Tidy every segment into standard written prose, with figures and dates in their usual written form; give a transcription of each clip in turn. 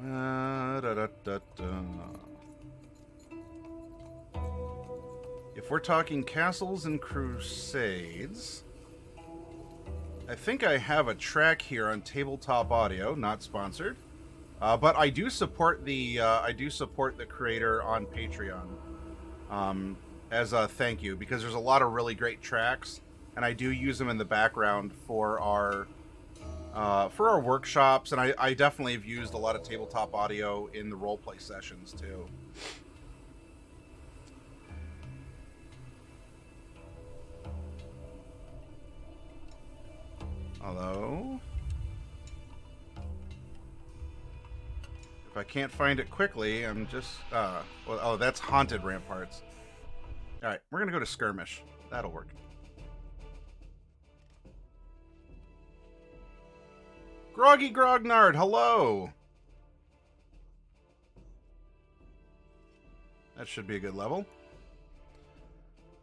Da, da, da, da. If we're talking castles and crusades, I think I have a track here on Tabletop Audio, not sponsored, but I do support the creator on Patreon as a thank you, because there's a lot of really great tracks, and I do use them in the background for our workshops, and I definitely have used a lot of Tabletop Audio in the roleplay sessions too. Although, if I can't find it quickly, I'm just well, oh, that's Haunted Ramparts. All right, we're gonna go to Skirmish. That'll work. Groggy Grognard, hello. That should be a good level.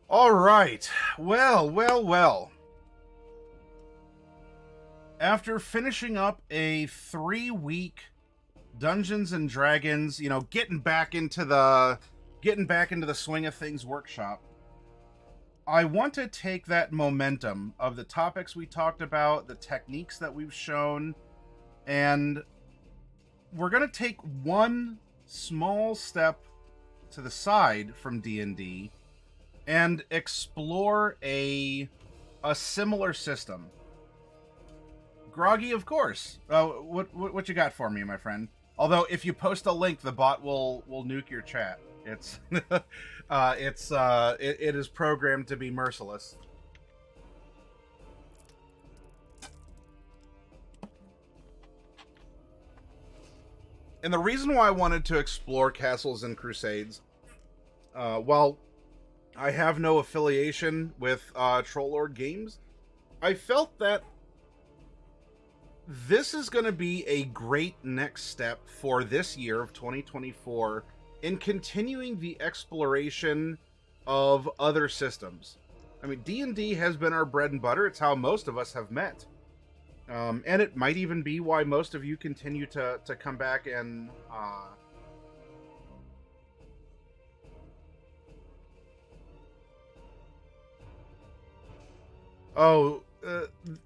All right. Well. After finishing up a 3-week Dungeons and Dragons, getting back into the swing of things workshop, I want to take that momentum of the topics we talked about, the techniques that we've shown, and we're going to take one small step to the side from D&D and explore a similar system. Groggy, of course. What you got for me, my friend? Although, if you post a link, the bot will nuke your chat. It is programmed to be merciless. And the reason why I wanted to explore Castles and Crusades, while I have no affiliation with Trollord Games, I felt that this is going to be a great next step for this year of 2024 in continuing the exploration of other systems. I mean, D&D has been our bread and butter. It's how most of us have met. And it might even be why most of you continue to come back and...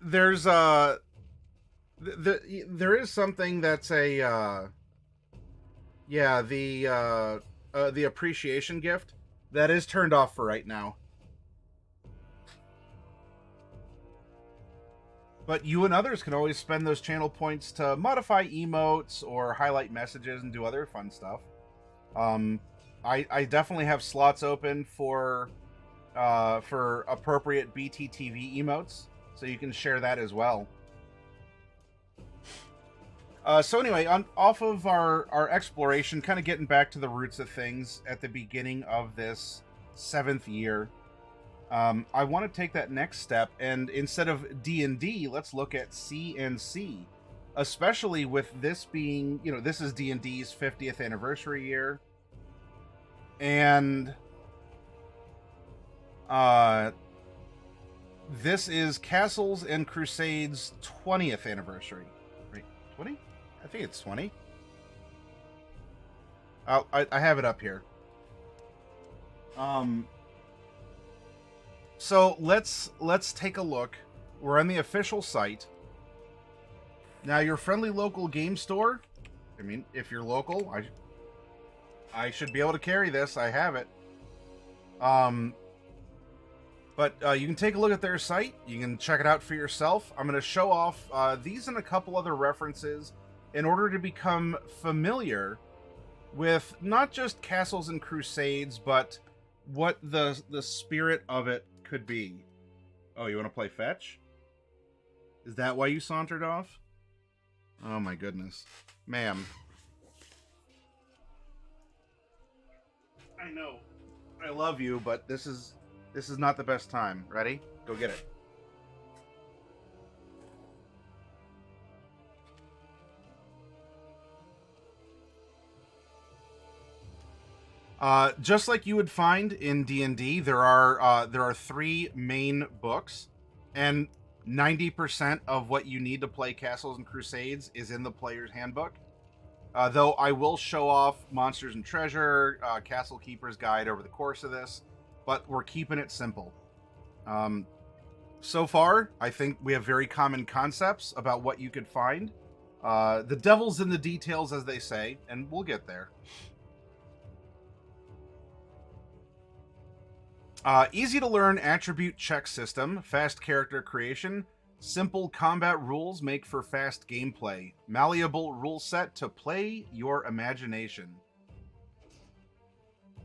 there's... there is something that's a the appreciation gift that is turned off for right now, but you and others can always spend those channel points to modify emotes or highlight messages and do other fun stuff. I definitely have slots open for appropriate BTTV emotes, so you can share that as well. So anyway, off of our exploration, kind of getting back to the roots of things at the beginning of this 7th year, I want to take that next step, and instead of D&D, let's look at C&C, especially with this being, this is D&D's 50th anniversary year, and this is Castles and Crusades' 20th anniversary. Right, 20? I think it's 20. I have it up here. So let's take a look. We're on the official site. Now, your friendly local game store, I mean, if you're local, I should be able to carry this. I have it. But you can take a look at their site. You can check it out for yourself. I'm going to show off these and a couple other references in order to become familiar with not just Castles and Crusades, but what the spirit of it could be. Oh, you want to play fetch? Is that why you sauntered off? Oh my goodness. Ma'am. I know. I love you, but this is not the best time. Ready? Go get it. Just like you would find in D&D, there are 3 main books, and 90% of what you need to play Castles and Crusades is in the player's handbook. Though I will show off Monsters and Treasure, Castle Keeper's Guide over the course of this, but we're keeping it simple. So far, I think we have very common concepts about what you could find. The devil's in the details, as they say, and we'll get there. Easy to learn attribute check system, fast character creation, simple combat rules make for fast gameplay, malleable rule set to play your imagination.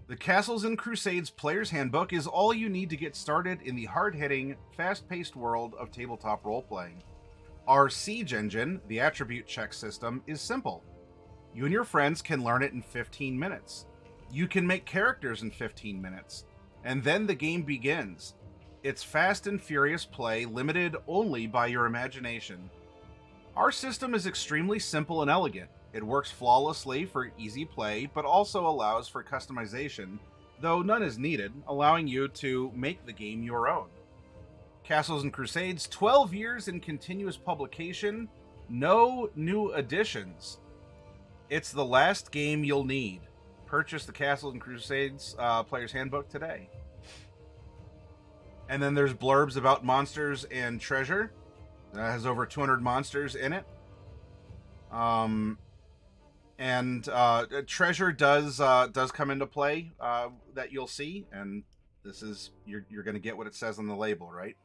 The Castles and Crusades Player's Handbook is all you need to get started in the hard-hitting, fast-paced world of tabletop role-playing. Our Siege engine, the attribute check system, is simple. You and your friends can learn it in 15 minutes. You can make characters in 15 minutes. And then the game begins. It's fast and furious play, limited only by your imagination. Our system is extremely simple and elegant. It works flawlessly for easy play, but also allows for customization, though none is needed, allowing you to make the game your own. Castles and Crusades, 12 years in continuous publication, no new additions. It's the last game you'll need. Purchase the Castles and Crusades Player's Handbook today. And then there's blurbs about monsters and treasure. It has over 200 monsters in it. Treasure does come into play that you'll see, and this is you're going to get what it says on the label, right?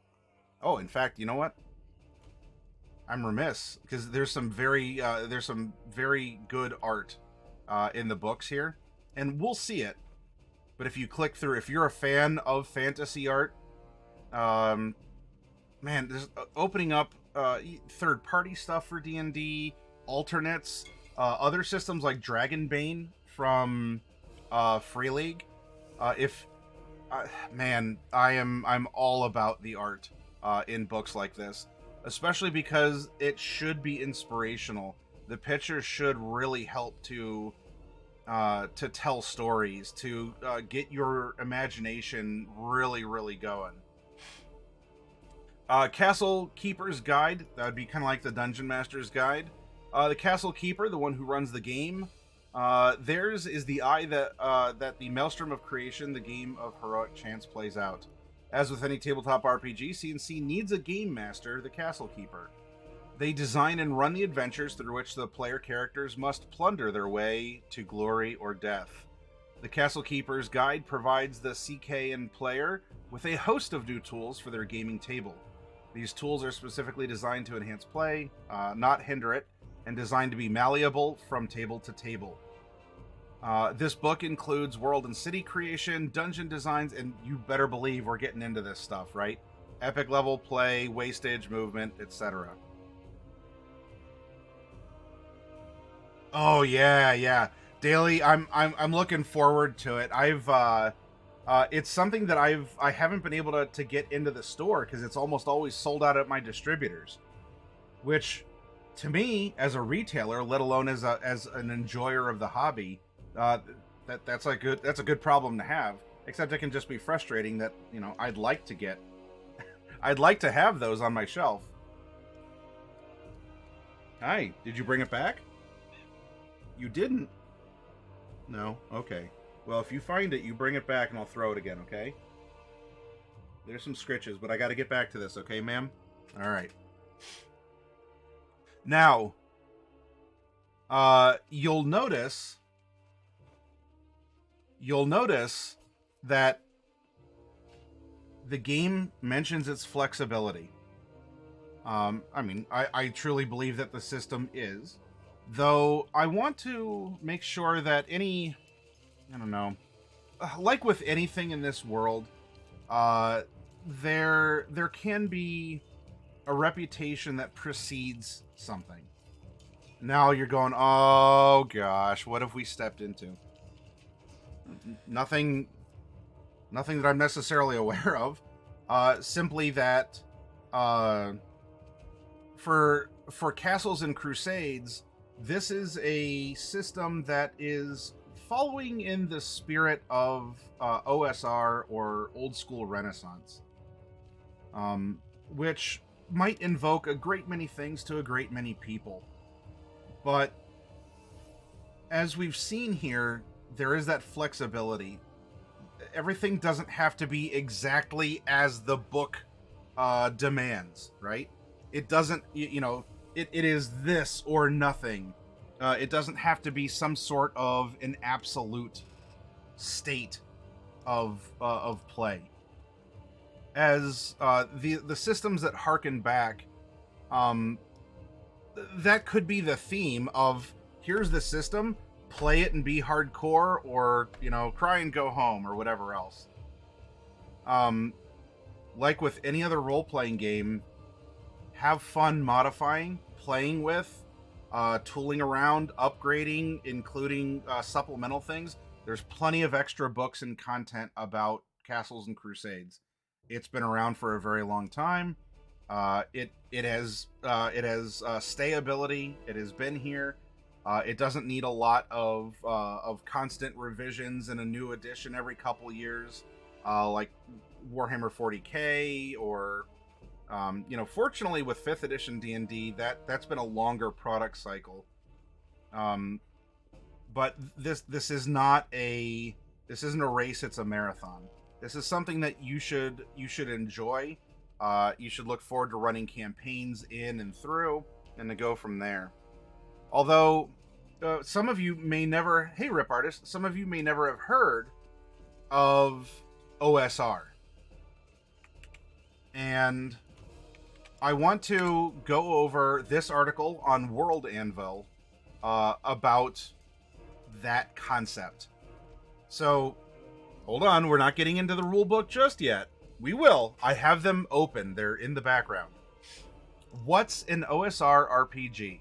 Oh, in fact, you know what? I'm remiss because there's some very good art in the books here, and we'll see it. But if you click through, if you're a fan of fantasy art, man, there's opening up third-party stuff for D&D, alternates, other systems like Dragonbane from Free League. I'm all about the art in books like this, especially because it should be inspirational. The pictures should really help to tell stories, to get your imagination really, really going. Castle Keeper's Guide, that would be kind of like the Dungeon Master's Guide. The Castle Keeper, the one who runs the game, theirs is the eye that the Maelstrom of Creation, the game of heroic chance, plays out. As with any tabletop RPG, C&C needs a game master, the Castle Keeper. They design and run the adventures through which the player characters must plunder their way to glory or death. The Castle Keeper's Guide provides the CK player with a host of new tools for their gaming table. These tools are specifically designed to enhance play, not hinder it, and designed to be malleable from table to table. This book includes world and city creation, dungeon designs, and you better believe we're getting into this stuff, right? Epic level play, wastage, movement, etc. Oh yeah. Daily, I'm looking forward to it. It's something that I haven't been able to get into the store because it's almost always sold out at my distributors, which to me as a retailer, let alone as an enjoyer of the hobby, that's a good problem to have. Except it can just be frustrating that, you know, I'd like to have those on my shelf. Hi, did you bring it back? You didn't? No? Okay. Well, if you find it, you bring it back and I'll throw it again, okay? There's some scritches, but I gotta get back to this, okay, ma'am? Alright. Now, you'll notice that the game mentions its flexibility. I truly believe that the system is, though I want to make sure that like with anything in this world, there can be a reputation that precedes something. Now you're going, oh gosh, what have we stepped into? Nothing that I'm necessarily aware of. Simply that for Castles and Crusades, this is a system that is following in the spirit of OSR, or Old School Renaissance, which might invoke a great many things to a great many people. But as we've seen here, there is that flexibility. Everything doesn't have to be exactly as the book demands, right? It doesn't, it is this or nothing. It doesn't have to be some sort of an absolute state of play. As the systems that harken back, that could be the theme of, here's the system, play it and be hardcore, or cry and go home, or whatever else. Like with any other role-playing game, have fun modifying, playing with, tooling around, upgrading, including supplemental things. There's plenty of extra books and content about Castles and Crusades. It's been around for a very long time. It has stayability. It has been here. It doesn't need a lot of constant revisions and a new edition every couple years, like Warhammer 40K, or fortunately with 5th edition D&D, that's been a longer product cycle. But this isn't a race, it's a marathon. This is something that you should enjoy. You should look forward to running campaigns in and through, and to go from there. Although some of you may never, hey Rip Artist, some of you may never have heard of OSR. And I want to go over this article on World Anvil about that concept. So, hold on, we're not getting into the rulebook just yet. We will. I have them open. They're in the background. What's an OSR RPG?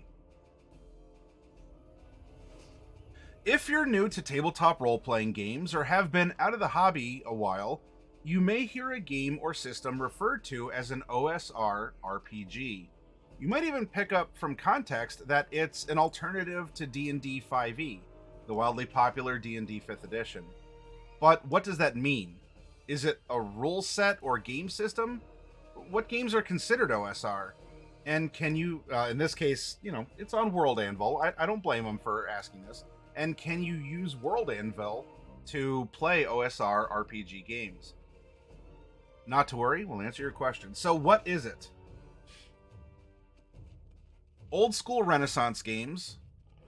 If you're new to tabletop role-playing games or have been out of the hobby a while, you may hear a game or system referred to as an OSR RPG. You might even pick up from context that it's an alternative to D&D 5e, the wildly popular D&D 5th edition. But what does that mean? Is it a rule set or game system? What games are considered OSR? And can you, in this case, it's on World Anvil. I don't blame them for asking this. And can you use World Anvil to play OSR RPG games? Not to worry, we'll answer your question. So what is it? Old school Renaissance games,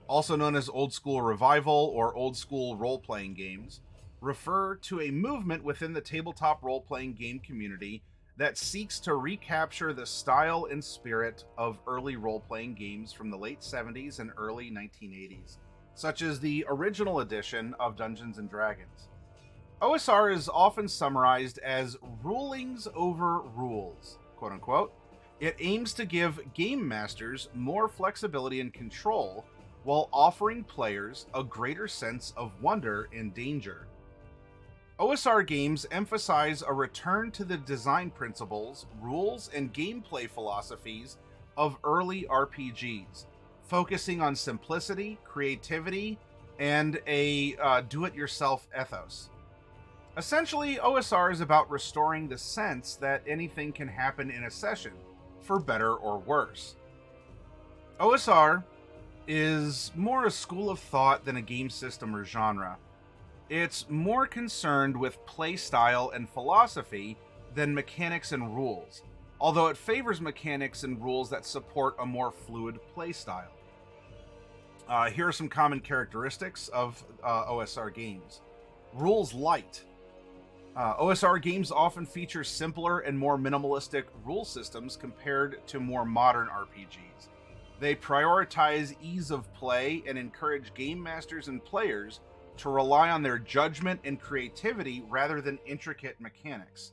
also known as old school revival or old school role-playing games, refer to a movement within the tabletop role-playing game community that seeks to recapture the style and spirit of early role-playing games from the late 70s and early 1980s, such as the original edition of Dungeons & Dragons. OSR is often summarized as rulings over rules, quote-unquote. It aims to give game masters more flexibility and control while offering players a greater sense of wonder and danger. OSR games emphasize a return to the design principles, rules, and gameplay philosophies of early RPGs, focusing on simplicity, creativity, and a do-it-yourself ethos. Essentially, OSR is about restoring the sense that anything can happen in a session, for better or worse. OSR is more a school of thought than a game system or genre. It's more concerned with play style and philosophy than mechanics and rules, although it favors mechanics and rules that support a more fluid play style. Here are some common characteristics of OSR games. Rules light. OSR games often feature simpler and more minimalistic rule systems compared to more modern RPGs. They prioritize ease of play and encourage game masters and players to rely on their judgment and creativity rather than intricate mechanics.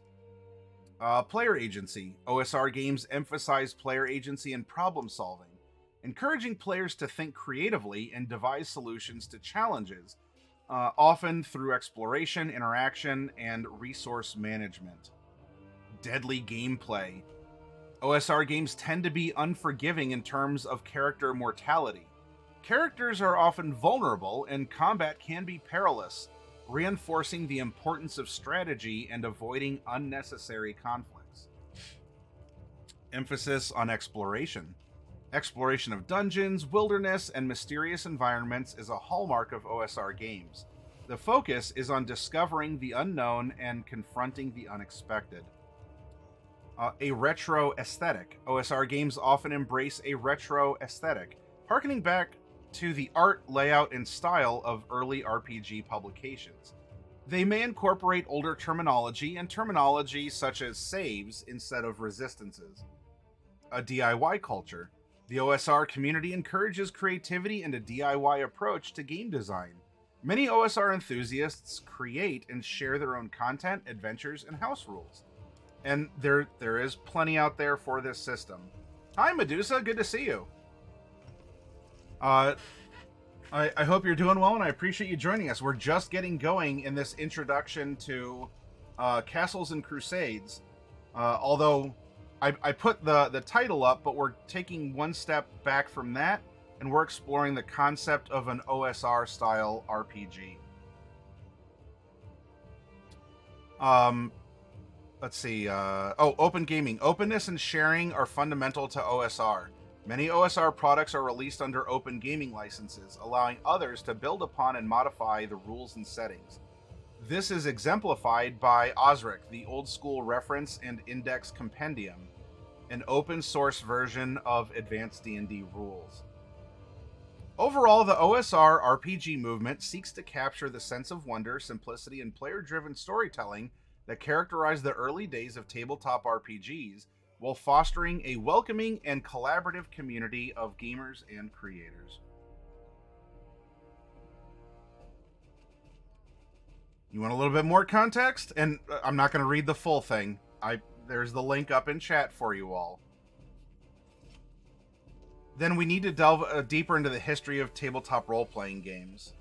Player agency. OSR games emphasize player agency and problem solving, encouraging players to think creatively and devise solutions to challenges, often through exploration, interaction, and resource management. Deadly gameplay. OSR games tend to be unforgiving in terms of character mortality. Characters are often vulnerable, and combat can be perilous, reinforcing the importance of strategy and avoiding unnecessary conflicts. Emphasis on exploration. Exploration of dungeons, wilderness, and mysterious environments is a hallmark of OSR games. The focus is on discovering the unknown and confronting the unexpected. A retro aesthetic. OSR games often embrace a retro aesthetic, harkening back to the art, layout, and style of early RPG publications. They may incorporate older terminology and terminology such as saves instead of resistances. A DIY culture. The OSR community encourages creativity and a DIY approach to game design. Many OSR enthusiasts create and share their own content, adventures, and house rules. And there is plenty out there for this system. Hi, Medusa. Good to see you. I hope you're doing well, and I appreciate you joining us. We're just getting going in this introduction to Castles and Crusades. Although I put the title up, but we're taking one step back from that, and we're exploring the concept of an OSR-style RPG. Let's see. Open gaming. Openness and sharing are fundamental to OSR. Many OSR products are released under open gaming licenses, allowing others to build upon and modify the rules and settings. This is exemplified by Osric, the old school reference and index compendium, an open source version of advanced D&D rules. Overall, the OSR RPG movement seeks to capture the sense of wonder, simplicity, and player-driven storytelling that characterized the early days of tabletop RPGs, while fostering a welcoming and collaborative community of gamers and creators. You want a little bit more context? And I'm not going to read the full thing. There's the link up in chat for you all. Then we need to delve deeper into the history of tabletop role-playing games.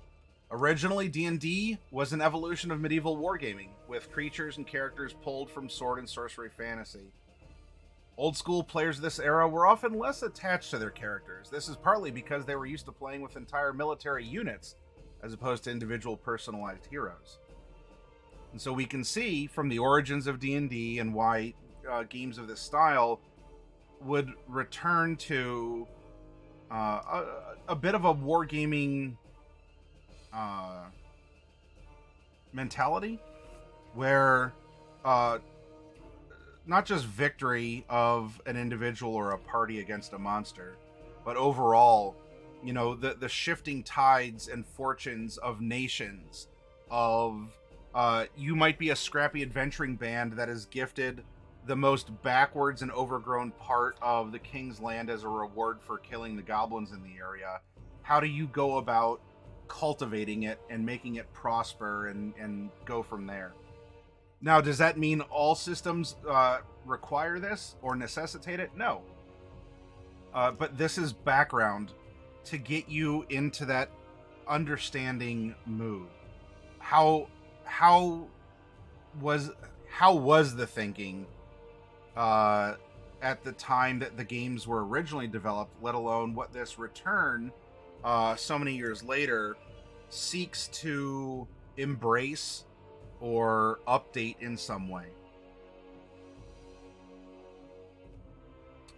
Originally, D&D was an evolution of medieval wargaming, with creatures and characters pulled from sword and sorcery fantasy. Old school players of this era were often less attached to their characters. This is partly because they were used to playing with entire military units, as opposed to individual personalized heroes. And so we can see from the origins of D&D and why games of this style would return to a bit of a wargaming mentality, where not just victory of an individual or a party against a monster, but overall, you know, the shifting tides and fortunes of nations, of you might be a scrappy adventuring band that is gifted the most backwards and overgrown part of the King's Land as a reward for killing the goblins in the area. How do you go about cultivating it and making it prosper and go from there? Now, does that mean all systems require this or necessitate it? No. But this is background to get you into that understanding mood. How was the thinking at the time that the games were originally developed, let alone what this return so many years later seeks to embrace or update in some way.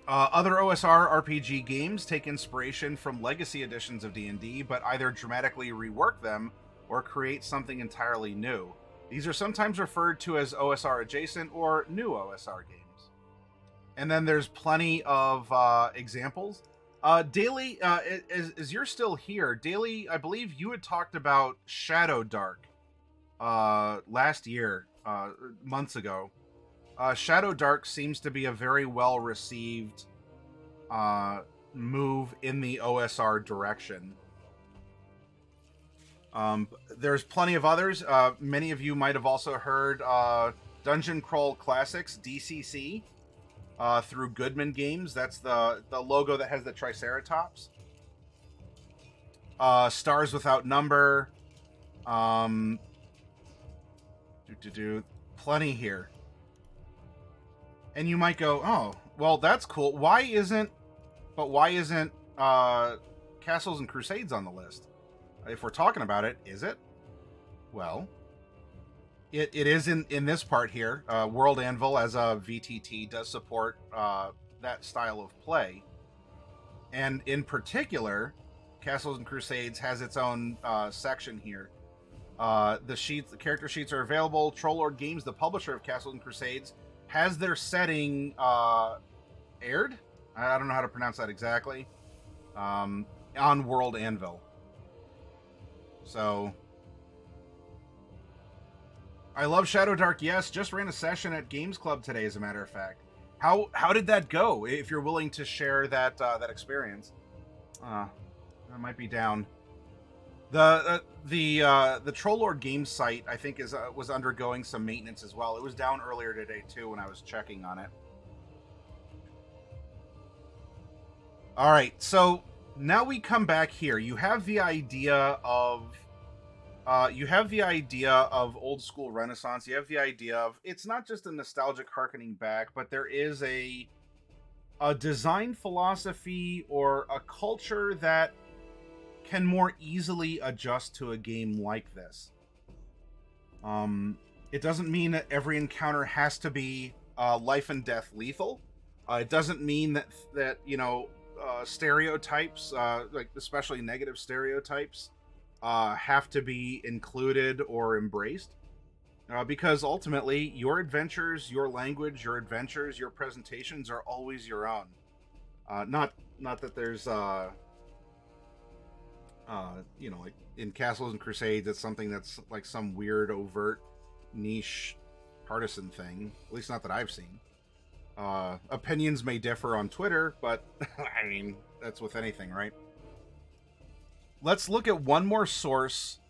Other OSR RPG games take inspiration from legacy editions of D&D, but either dramatically rework them or create something entirely new. These are sometimes referred to as OSR adjacent or new OSR games. And then there's plenty of examples. Daily, as you're still here, Daily, I believe you had talked about Shadow Dark last year, months ago. Shadow Dark seems to be a very well received move in the OSR direction. There's plenty of others. Many of you might have also heard Dungeon Crawl Classics, DCC, through Goodman Games. That's the logo that has the Triceratops. Stars Without Number. Plenty here. And you might go, oh, well, that's cool. Why isn't Castles and Crusades on the list? If we're talking about it, is it? Well, it is in this part here. World Anvil as a VTT does support that style of play. And in particular, Castles and Crusades has its own section here. The character sheets are available. Trollord Games, the publisher of Castles and Crusades, has their setting aired. I don't know how to pronounce that exactly. On World Anvil. So, I love Shadow Dark. Yes, just ran a session at Games Club today, as a matter of fact. How did that go? If you're willing to share that that experience, I might be down. The Trollord Games site, I think, was undergoing some maintenance as well. It was down earlier today too when I was checking on it. All right, so now we come back here. You have the idea of old school Renaissance. You have the idea of, it's not just a nostalgic harkening back, but there is a design philosophy or a culture that can more easily adjust to a game like this. It doesn't mean that every encounter has to be life and death lethal. It doesn't mean that stereotypes, like especially negative stereotypes, have to be included or embraced, because ultimately your adventures, your language, your adventures, your presentations are always your own. Not that there's like in Castles and Crusades, it's something that's like some weird overt niche partisan thing, at least not that I've seen. Opinions may differ on Twitter, but I mean, that's with anything, right? Let's look at one more source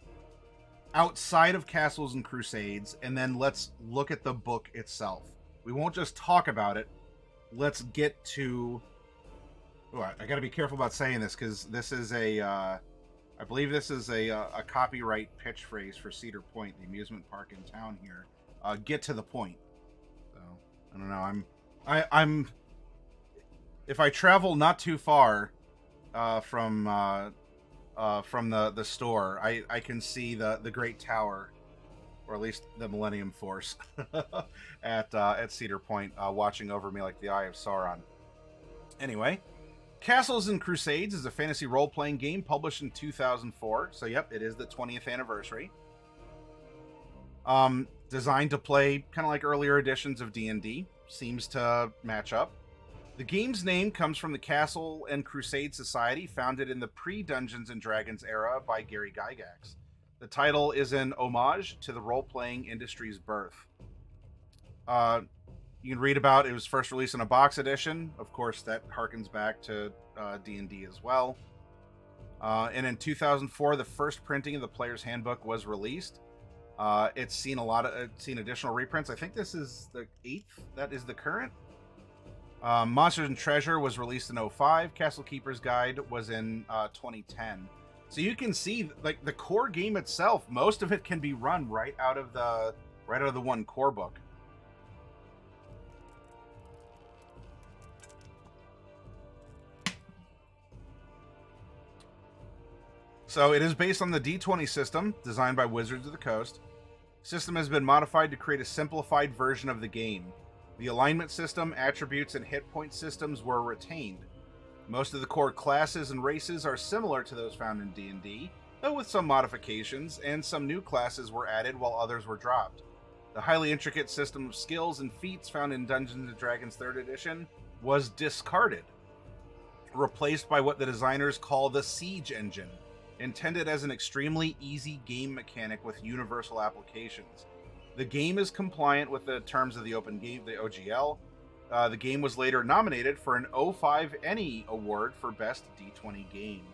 outside of Castles and Crusades, and then let's look at the book itself. We won't just talk about it. Let's get to... Oh, I gotta be careful about saying this, because this is I believe this is a copyright pitch phrase for Cedar Point, the amusement park in town here. Get to the point. So, I don't know, I'm if I travel not too far from the store, I can see the Great Tower, or at least the Millennium Force at Cedar Point, watching over me like the Eye of Sauron. Anyway, Castles and Crusades is a fantasy role-playing game published in 2004. So yep, it is the 20th anniversary. Designed to play kind of like earlier editions of D&D. Seems to match up. The game's name comes from the Castle and Crusade Society, founded in the pre-Dungeons & Dragons era by Gary Gygax. The title is an homage to the role-playing industry's birth. You can read about it was first released in a box edition. Of course, that harkens back to D&D as well. And in 2004, the first printing of the Player's Handbook was released. It's seen seen additional reprints. I think this is the 8th. That is the current. Monsters and Treasure was released in 2005. Castle Keeper's Guide was in 2010. So you can see, like, the core game itself, most of it can be run right out of the one core book. So it is based on the D20 system, designed by Wizards of the Coast. The system has been modified to create a simplified version of the game. The alignment system, attributes, and hit point systems were retained. Most of the core classes and races are similar to those found in D&D, though with some modifications, and some new classes were added while others were dropped. The highly intricate system of skills and feats found in Dungeons & Dragons 3rd Edition was discarded, replaced by what the designers call the Siege Engine, intended as an extremely easy game mechanic with universal applications. The game is compliant with the terms of the Open Game, the OGL. The game was later nominated for an 05 ENnie Award for Best D20 Game.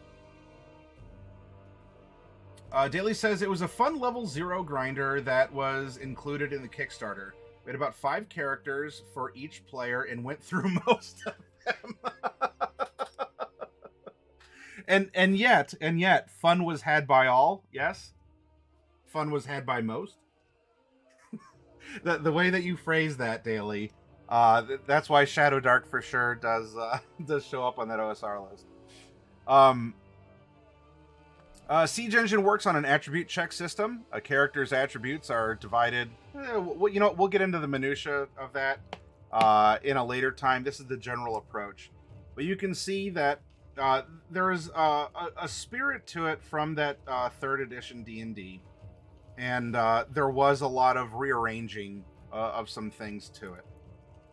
Daly says it was a fun level 0 grinder that was included in the Kickstarter. We had about 5 characters for each player and went through most of them. And yet, fun was had by all. Yes, fun was had by most. the way that you phrase that, Daly, that's why Shadow Dark for sure does show up on that OSR list. Siege Engine works on an attribute check system. A character's attributes are divided. We'll get into the minutia of that in a later time. This is the general approach, but you can see that there is a spirit to it from that third edition D&D, and there was a lot of rearranging of some things to it.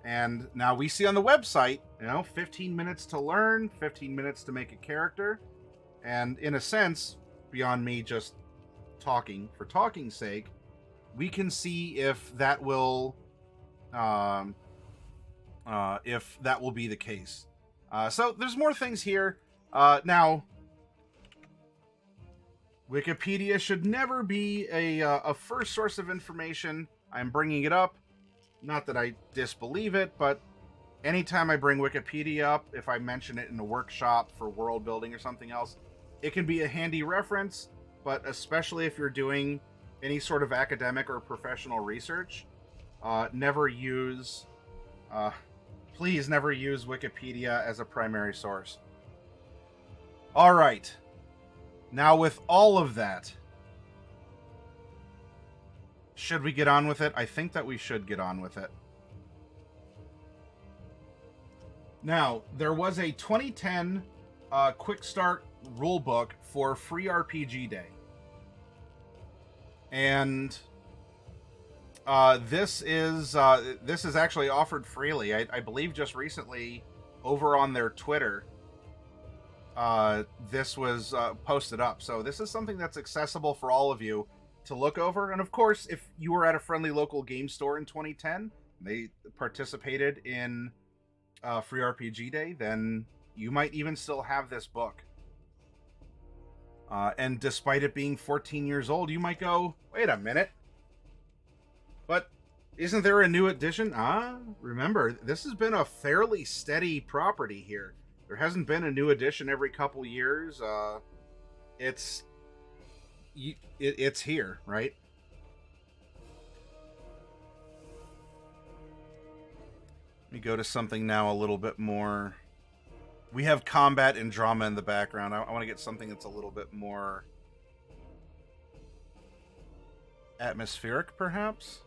And now we see on the website, 15 minutes to learn, 15 minutes to make a character, and in a sense, beyond me just talking for talking's sake, we can see if that will be the case. So there's more things here. Now, Wikipedia should never be a first source of information. I'm bringing it up. Not that I disbelieve it, but anytime I bring Wikipedia up, if I mention it in a workshop for world building or something else, it can be a handy reference, but especially if you're doing any sort of academic or professional research, please never use Wikipedia as a primary source. All right. Now, with all of that, should we get on with it? I think that we should get on with it. Now, there was a 2010 Quick Start rulebook for Free RPG Day. And this is actually offered freely. I believe just recently over on their Twitter, this was posted up. So this is something that's accessible for all of you to look over. And of course, if you were at a friendly local game store in 2010, they participated in Free RPG Day, then you might even still have this book. And despite it being 14 years old, you might go, wait a minute. But isn't there a new edition? Remember, this has been a fairly steady property here. There hasn't been a new edition every couple years. It's here, right? Let me go to something now a little bit more. We have combat and drama in the background. I want to get something that's a little bit more atmospheric, perhaps.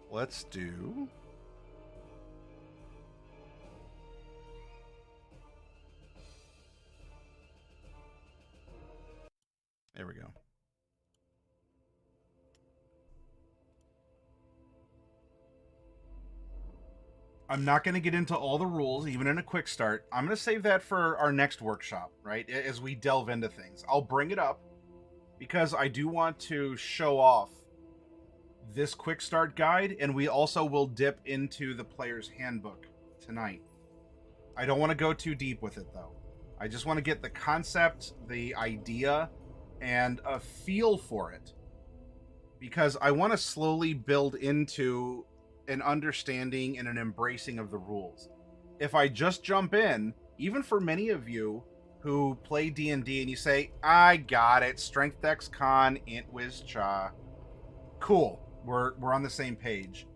Let's do... There we go. I'm not going to get into all the rules, even in a quick start. I'm going to save that for our next workshop, right? As we delve into things. I'll bring it up because I do want to show off this quick start guide, and we also will dip into the player's handbook tonight. I don't want to go too deep with it, though. I just want to get the concept, the idea, and a feel for it, because I want to slowly build into an understanding and an embracing of the rules. If I just jump in, even for many of you who play D&D and you say, I got it, Strength Dex Con, Int Wiz Cha, cool, we're on the same page.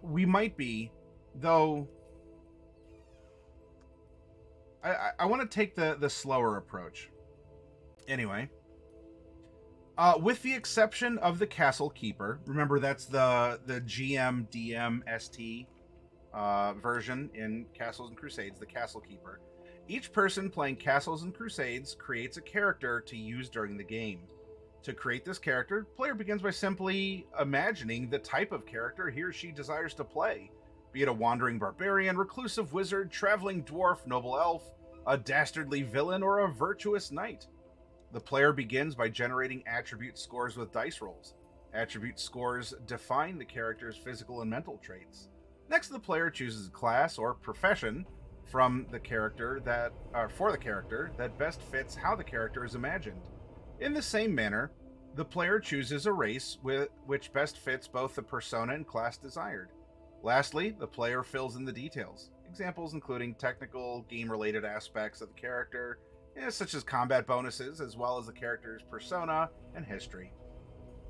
We might be, though. I want to take the slower approach. Anyway, with the exception of the Castle Keeper, remember that's the GM, DM, ST version in Castles and Crusades, the Castle Keeper. Each person playing Castles and Crusades creates a character to use during the game. To create this character, player begins by simply imagining the type of character he or she desires to play, be it a wandering barbarian, reclusive wizard, traveling dwarf, noble elf, a dastardly villain, or a virtuous knight. The player begins by generating attribute scores with dice rolls. Attribute scores define the character's physical and mental traits. Next, the player chooses a class or profession from the character for the character that best fits how the character is imagined. In the same manner, the player chooses a race which best fits both the persona and class desired. Lastly, the player fills in the details. Examples including technical, game-related aspects of the character, such as combat bonuses, as well as the character's persona and history.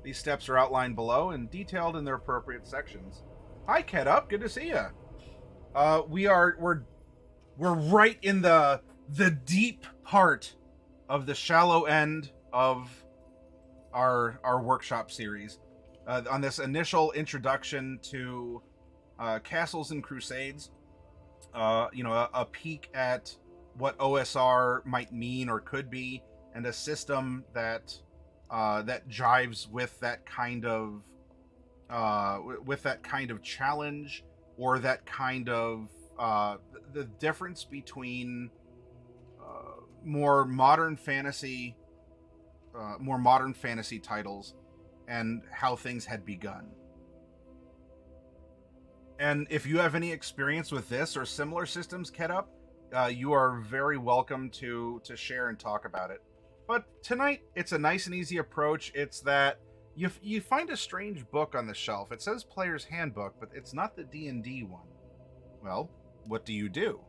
These steps are outlined below and detailed in their appropriate sections. Hi, Ketup, good to see you. We're right in the deep part of the shallow end of our workshop series. On this initial introduction to Castles and Crusades, a peek at what OSR might mean or could be, and a system that that jives with that kind of challenge, or that kind of the difference between more modern fantasy titles and how things had begun. And if you have any experience with this or similar systems, Ketup, you are very welcome to share and talk about it. But tonight, it's a nice and easy approach. It's that you find a strange book on the shelf. It says Player's Handbook, but it's not the D&D one. Well, what do?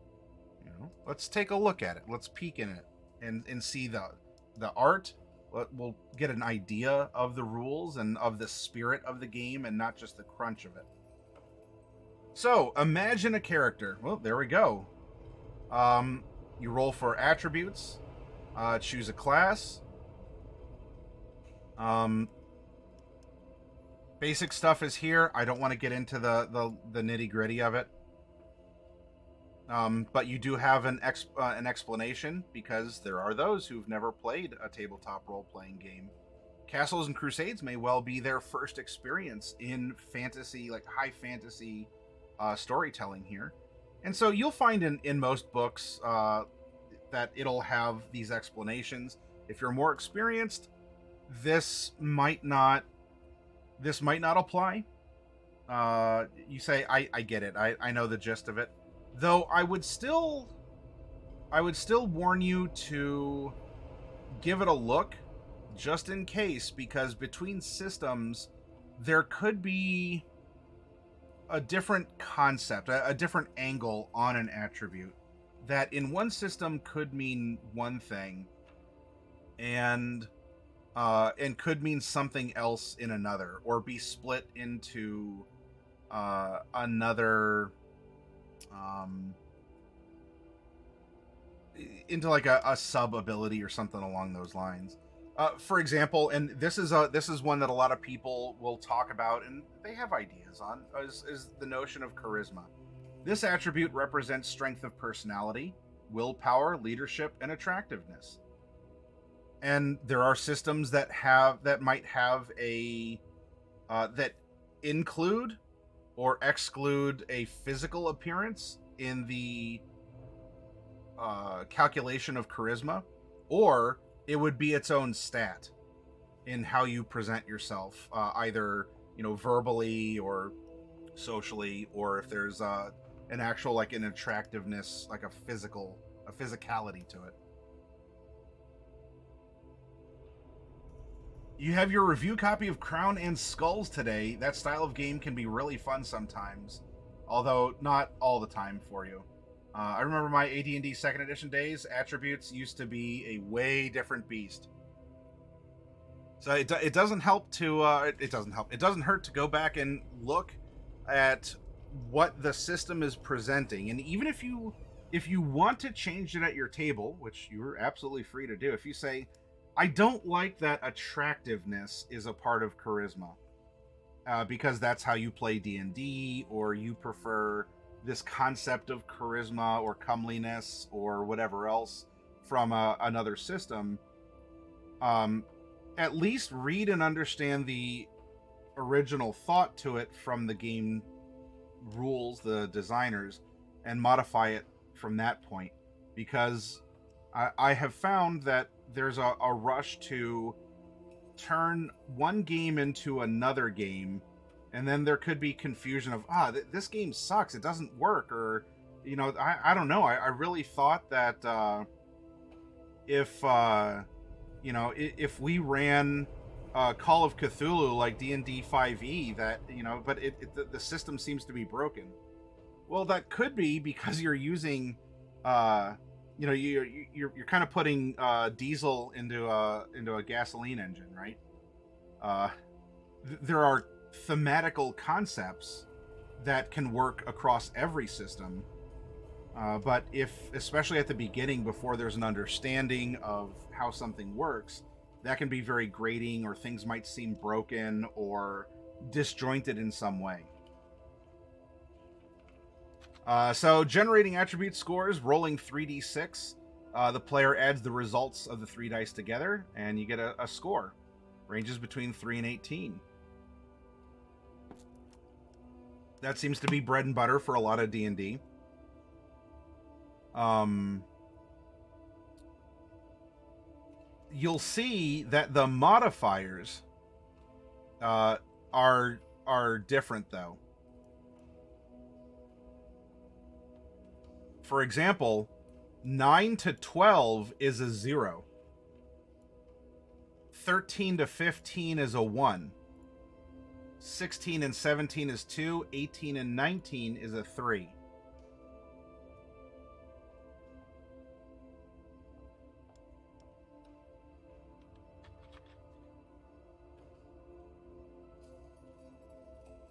Let's take a look at it. Let's peek in it and see the art. We'll get an idea of the rules and of the spirit of the game, and not just the crunch of it. So, imagine a character. Well, there we go. You roll for attributes. Choose a class. Basic stuff is here. I don't want to get into the nitty-gritty of it. But you do have an explanation, because there are those who've never played a tabletop role-playing game. Castles and Crusades may well be their first experience in fantasy, like high fantasy storytelling here. And so you'll find in most books that it'll have these explanations. If you're more experienced, this might not apply. You say, I get it. I know the gist of it. Though I would still warn you to give it a look, just in case, because between systems there could be a different concept, a different angle on an attribute that in one system could mean one thing, and could mean something else in another, or be split into another, into like a sub ability or something along those lines. For example, and this is one that a lot of people will talk about and they have ideas on, is the notion of charisma. This attribute represents strength of personality, willpower, leadership, and attractiveness. And there are systems that might have that include or exclude a physical appearance in the calculation of charisma, or it would be its own stat in how you present yourself, either verbally or socially, or if there's an actual, like, an attractiveness, like a physicality to it. You have your review copy of Crown and Skulls today. That style of game can be really fun sometimes, although not all the time for you. I remember my AD&D 2nd edition days. Attributes used to be a way different beast. So it doesn't help to it doesn't hurt to go back and look at what the system is presenting, and even if you want to change it at your table, which you're absolutely free to do, if you say, I don't like that attractiveness is a part of charisma, because that's how you play D&D, or you prefer this concept of charisma or comeliness or whatever else from another system, at least read and understand the original thought to it from the game rules, the designers, and modify it from that point. Because I have found that there's a rush to turn one game into another game, and then there could be confusion of, this game sucks, it doesn't work, or, I don't know. I really thought that if we ran Call of Cthulhu like D&D 5e, that, but the system seems to be broken. Well, that could be because you're using, you're kind of putting diesel into a gasoline engine, right? There are thematical concepts that can work across every system, but especially at the beginning, before there's an understanding of how something works, that can be very grating, or things might seem broken or disjointed in some way. So generating attribute scores, rolling 3d6. The player adds the results of the 3 dice together, and you get a score. Ranges between 3 and 18. That seems to be bread and butter for a lot of D&D. You'll see that the modifiers are different, though. For example, 9 to 12 is a 0. 13 to 15 is a 1. 16 and 17 is 2. 18 and 19 is a 3.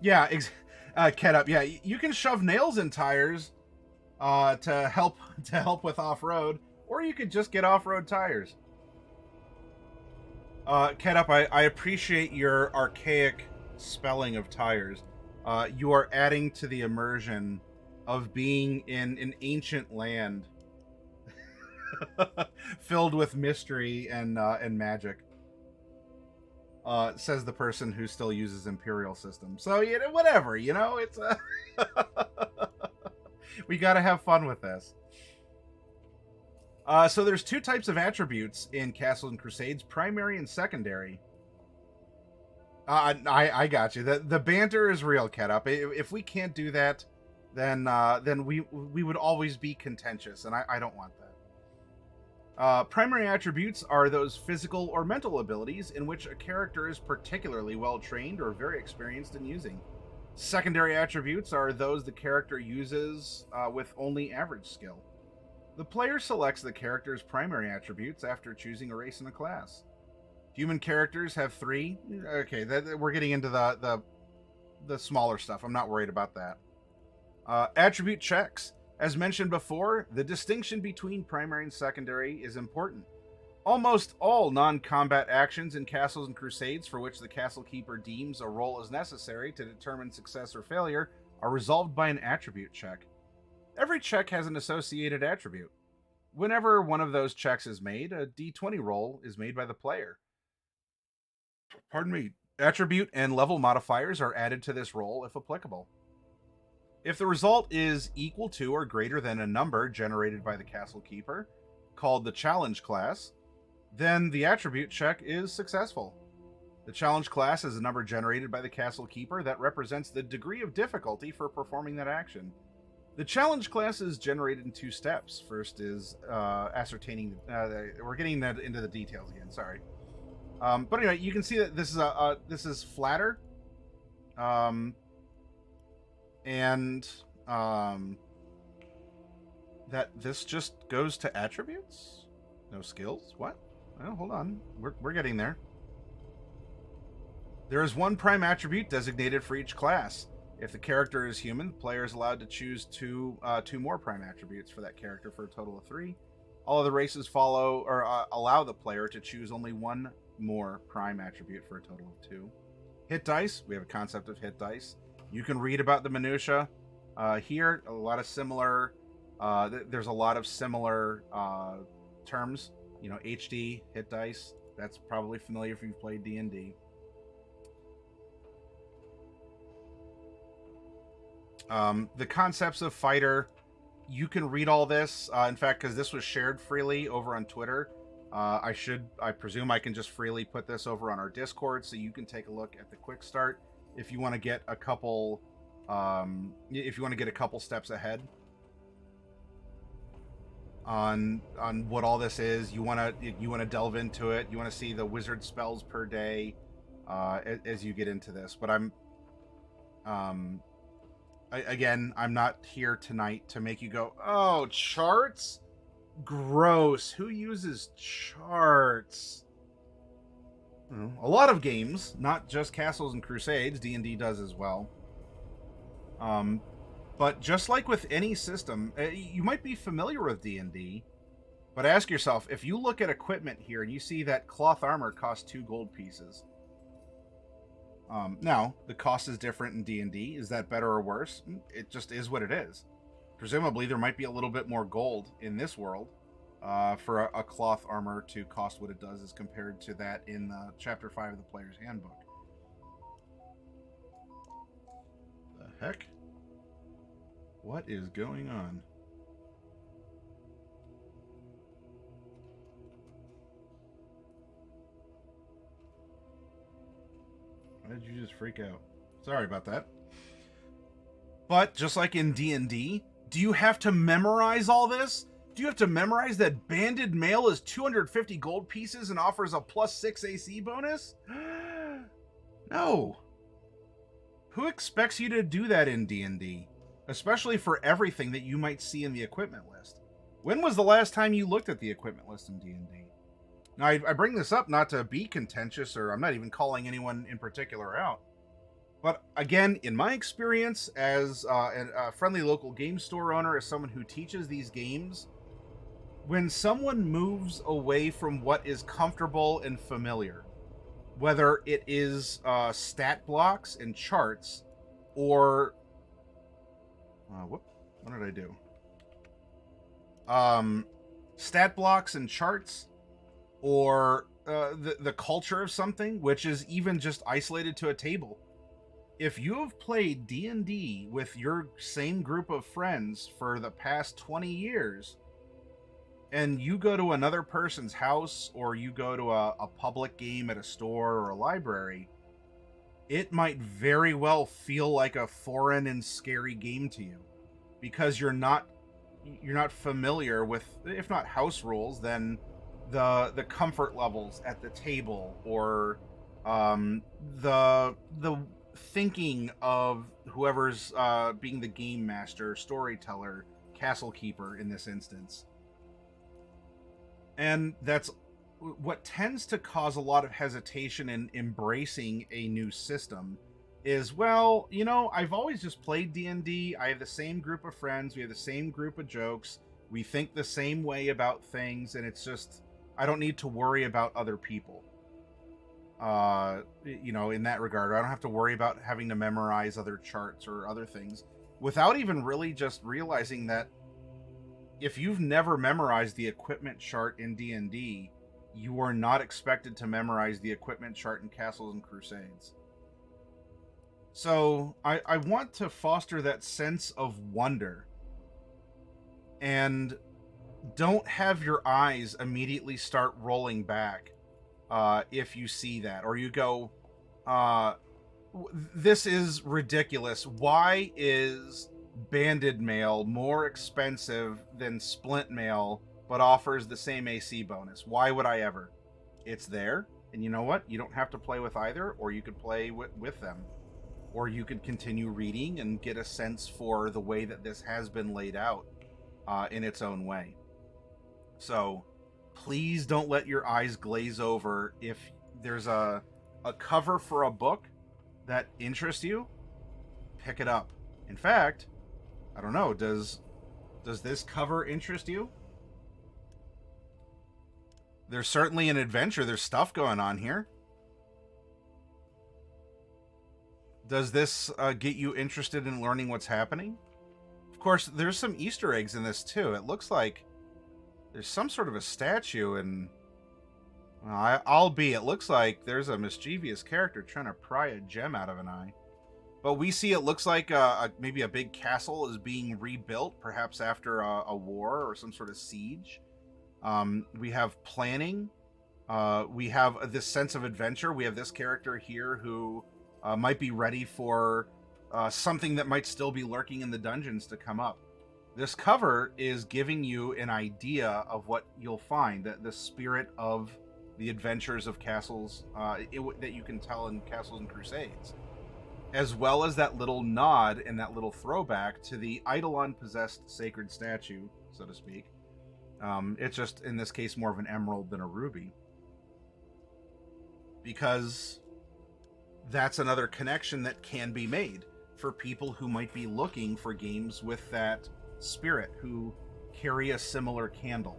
Yeah, Ket up. Yeah, you can shove nails in tires to help with off-road, or you could just get off-road tires. Ket up, I appreciate your archaic spelling of tires. You are adding to the immersion of being in an ancient land filled with mystery and magic. Says the person who still uses Imperial systems. So, you know, whatever, you know, it's we gotta have fun with this. So there's 2 types of attributes in Castles and Crusades, primary and secondary. I got you. The banter is real, Ketup. If we can't do that, then we would always be contentious, and I don't want that. Primary attributes are those physical or mental abilities in which a character is particularly well trained or very experienced in using. Secondary attributes are those the character uses with only average skill. The player selects the character's primary attributes after choosing a race and a class. Human characters have 3. Okay, we're getting into the smaller stuff. I'm not worried about that. Attribute checks. As mentioned before, the distinction between primary and secondary is important. Almost all non-combat actions in Castles and Crusades for which the Castle Keeper deems a roll is necessary to determine success or failure are resolved by an attribute check. Every check has an associated attribute. Whenever one of those checks is made, a d20 roll is made by the player. Pardon me. Attribute and level modifiers are added to this roll if applicable. If the result is equal to or greater than a number generated by the Castle Keeper, called the challenge class, then the attribute check is successful. The challenge class is a number generated by the Castle Keeper that represents the degree of difficulty for performing that action. The challenge class is generated in 2 steps. First is ascertaining. We're getting into the details again. Sorry, but anyway, you can see that this is flatter, and that this just goes to attributes, no skills. What? Well, hold on. We're getting there. There is 1 prime attribute designated for each class. If the character is human, the player is allowed to choose two more prime attributes for that character for a total of 3. All other races follow or allow the player to choose only 1 more prime attribute for a total of 2. Hit dice. We have a concept of hit dice. You can read about the minutia here. A lot of similar. There's a lot of similar terms. You know, HD, hit dice. That's probably familiar if you've played D&D. The concepts of fighter, you can read all this. In fact, because this was shared freely over on Twitter, I presume I can just freely put this over on our Discord, so you can take a look at the quick start if you want to get a couple, steps ahead on what all this is. You want to delve into it. You want to see the wizard spells per day as you get into this. But I'm not here tonight to make you go, oh, charts? Gross. Who uses charts? A lot of games, not just Castles and Crusades, D&D does as well. But just like with any system, you might be familiar with D&D, but ask yourself, if you look at equipment here and you see that cloth armor costs 2 gold pieces. Now, the cost is different in D&D. Is that better or worse? It just is what it is. Presumably, there might be a little bit more gold in this world for a cloth armor to cost what it does as compared to that in Chapter 5 of the Player's Handbook. The heck? What is going on? Why did you just freak out? Sorry about that. But just like in D&D, do you have to memorize all this? Do you have to memorize that banded mail is 250 gold pieces and offers a +6 AC bonus? No. Who expects you to do that in D&D? Especially for everything that you might see in the equipment list. When was the last time you looked at the equipment list in D&D? Now, I bring this up not to be contentious, or I'm not even calling anyone in particular out. But again, in my experience as a friendly local game store owner, as someone who teaches these games, when someone moves away from what is comfortable and familiar, whether it is stat blocks and charts, or what did I do? Stat blocks and charts, or the culture of something, which is even just isolated to a table. If you have played D&D with your same group of friends for the past 20 years, and you go to another person's house, or you go to a public game at a store or a library, it might very well feel like a foreign and scary game to you, because you're not familiar with, if not house rules, then the comfort levels at the table, or the thinking of whoever's being the game master, storyteller, castle keeper in this instance. And that's what tends to cause a lot of hesitation in embracing a new system is, well, you know, I've always just played D&D. I have the same group of friends. We have the same group of jokes. We think the same way about things, and it's just, I don't need to worry about other people. You know, in that regard, I don't have to worry about having to memorize other charts or other things, without even really just realizing that if you've never memorized the equipment chart in D&D, you are not expected to memorize the equipment chart in Castles and Crusades. So I want to foster that sense of wonder, and don't have your eyes immediately start rolling back if you see that, or you go, this is ridiculous. Why is banded mail more expensive than splint mail, but offers the same AC bonus? Why would I ever? It's there, and you know what? You don't have to play with either, or you could play with them. Or you could continue reading and get a sense for the way that this has been laid out in its own way. So please don't let your eyes glaze over. If there's a cover for a book that interests you, pick it up. In fact, I don't know, does this cover interest you? There's certainly an adventure. There's stuff going on here. Does this get you interested in learning what's happening? Of course, there's some Easter eggs in this too. It looks like there's some sort of a statue, and it looks like there's a mischievous character trying to pry a gem out of an eye. But we see it looks like maybe a big castle is being rebuilt, perhaps after a war or some sort of siege. We have planning. We have this sense of adventure. We have this character here who might be ready for something that might still be lurking in the dungeons to come up. This cover is giving you an idea of what you'll find, that the spirit of the adventures of Castles that you can tell in Castles and Crusades, as well as that little nod and that little throwback to the Eidolon-possessed sacred statue, so to speak. It's just, in this case, more of an emerald than a ruby. Because that's another connection that can be made for people who might be looking for games with that spirit, who carry a similar candle.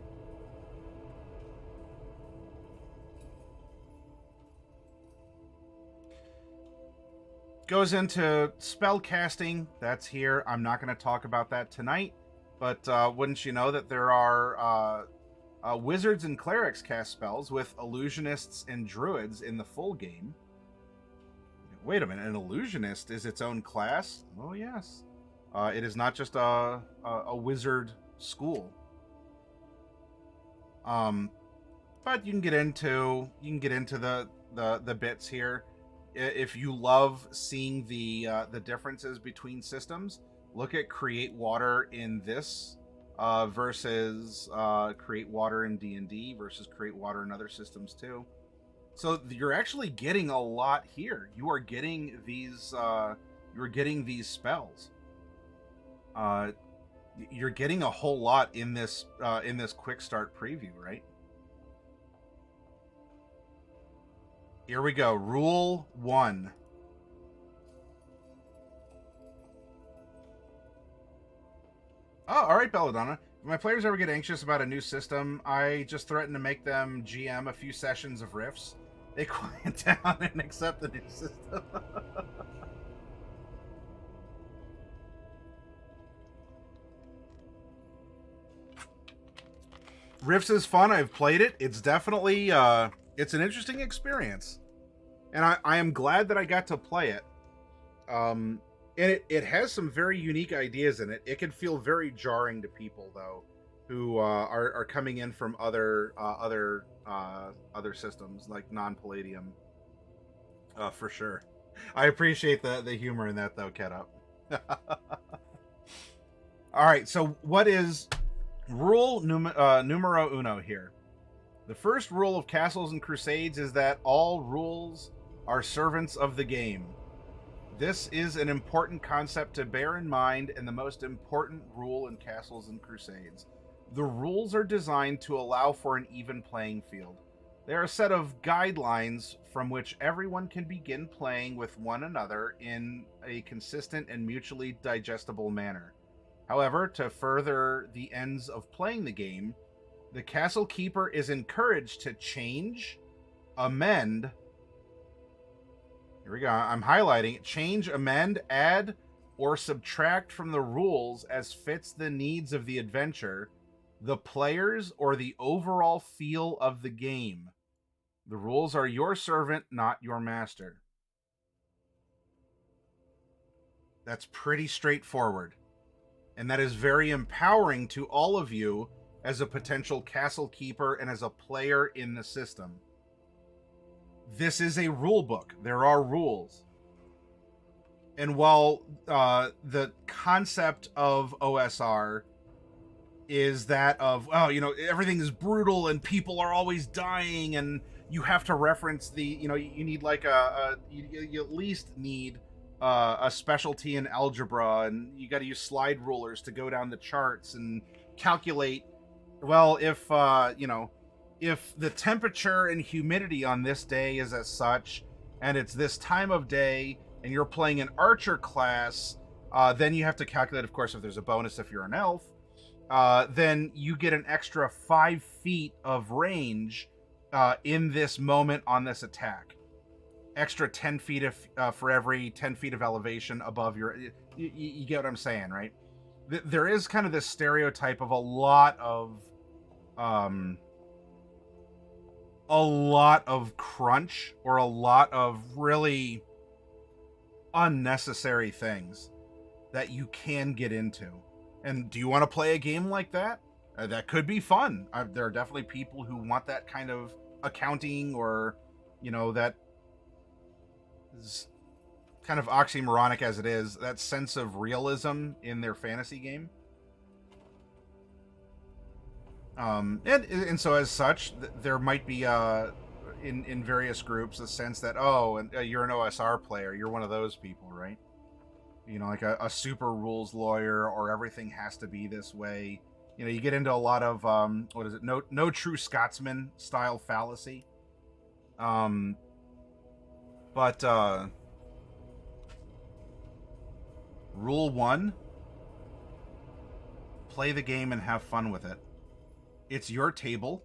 Goes into spell casting. That's here. I'm not going to talk about that tonight. But wouldn't you know that there are wizards and clerics cast spells with illusionists and druids in the full game. Wait a minute, an illusionist is its own class? Oh yes. It is not just a wizard school. But you can get into the bits here. If you love seeing the differences between systems, look at Create Water in this versus Create Water in D&D versus Create Water in other systems too. So you're actually getting a lot here. You are getting these spells. You're getting a whole lot in this quick start preview, right? Here we go. Rule 1. Oh, all right, Belladonna. If my players ever get anxious about a new system, I just threaten to make them GM a few sessions of Rifts. They quiet down and accept the new system. Rifts is fun. I've played it. It's definitely it's an interesting experience, and I am glad that I got to play it. And it has some very unique ideas in it. It can feel very jarring to people though, who are coming in from other systems like non-Palladium. For sure. I appreciate the humor in that though, Ket Up. All right, so what is rule numero uno here? The first rule of Castles and Crusades is that all rules are servants of the game. This is an important concept to bear in mind and the most important rule in Castles and Crusades. The rules are designed to allow for an even playing field. They are a set of guidelines from which everyone can begin playing with one another in a consistent and mutually digestible manner. However, to further the ends of playing the game, the Castle Keeper is encouraged to change, amend, here we go, I'm highlighting it, change, amend, add, or subtract from the rules as fits the needs of the adventure, the players, or the overall feel of the game. The rules are your servant, not your master. That's pretty straightforward. And that is very empowering to all of you as a potential castle keeper and as a player in the system. This is a rule book. There are rules. And while the concept of OSR is that of, oh, you know, everything is brutal and people are always dying and you have to reference the, you know, you need like you at least need a specialty in algebra, and you got to use slide rulers to go down the charts and calculate, well, if you know, if the temperature and humidity on this day is as such and it's this time of day and you're playing an archer class, then you have to calculate, of course, if there's a bonus if you're an elf, then you get an extra 5 feet of range in this moment on this attack. Extra 10 feet for every 10 feet of elevation above your... You get what I'm saying, right? There is kind of this stereotype of a lot of crunch or a lot of really unnecessary things that you can get into. And do you want to play a game like that? That could be fun. There are definitely people who want that kind of accounting, or, you know, that is kind of oxymoronic as it is, that sense of realism in their fantasy game. And so as such, there might be in various groups a sense that, oh, and you're an OSR player, you're one of those people, right? You know, like a super rules lawyer, or everything has to be this way. You know, you get into a lot of what is it? No true Scotsman style fallacy. But rule 1: play the game and have fun with it. It's your table,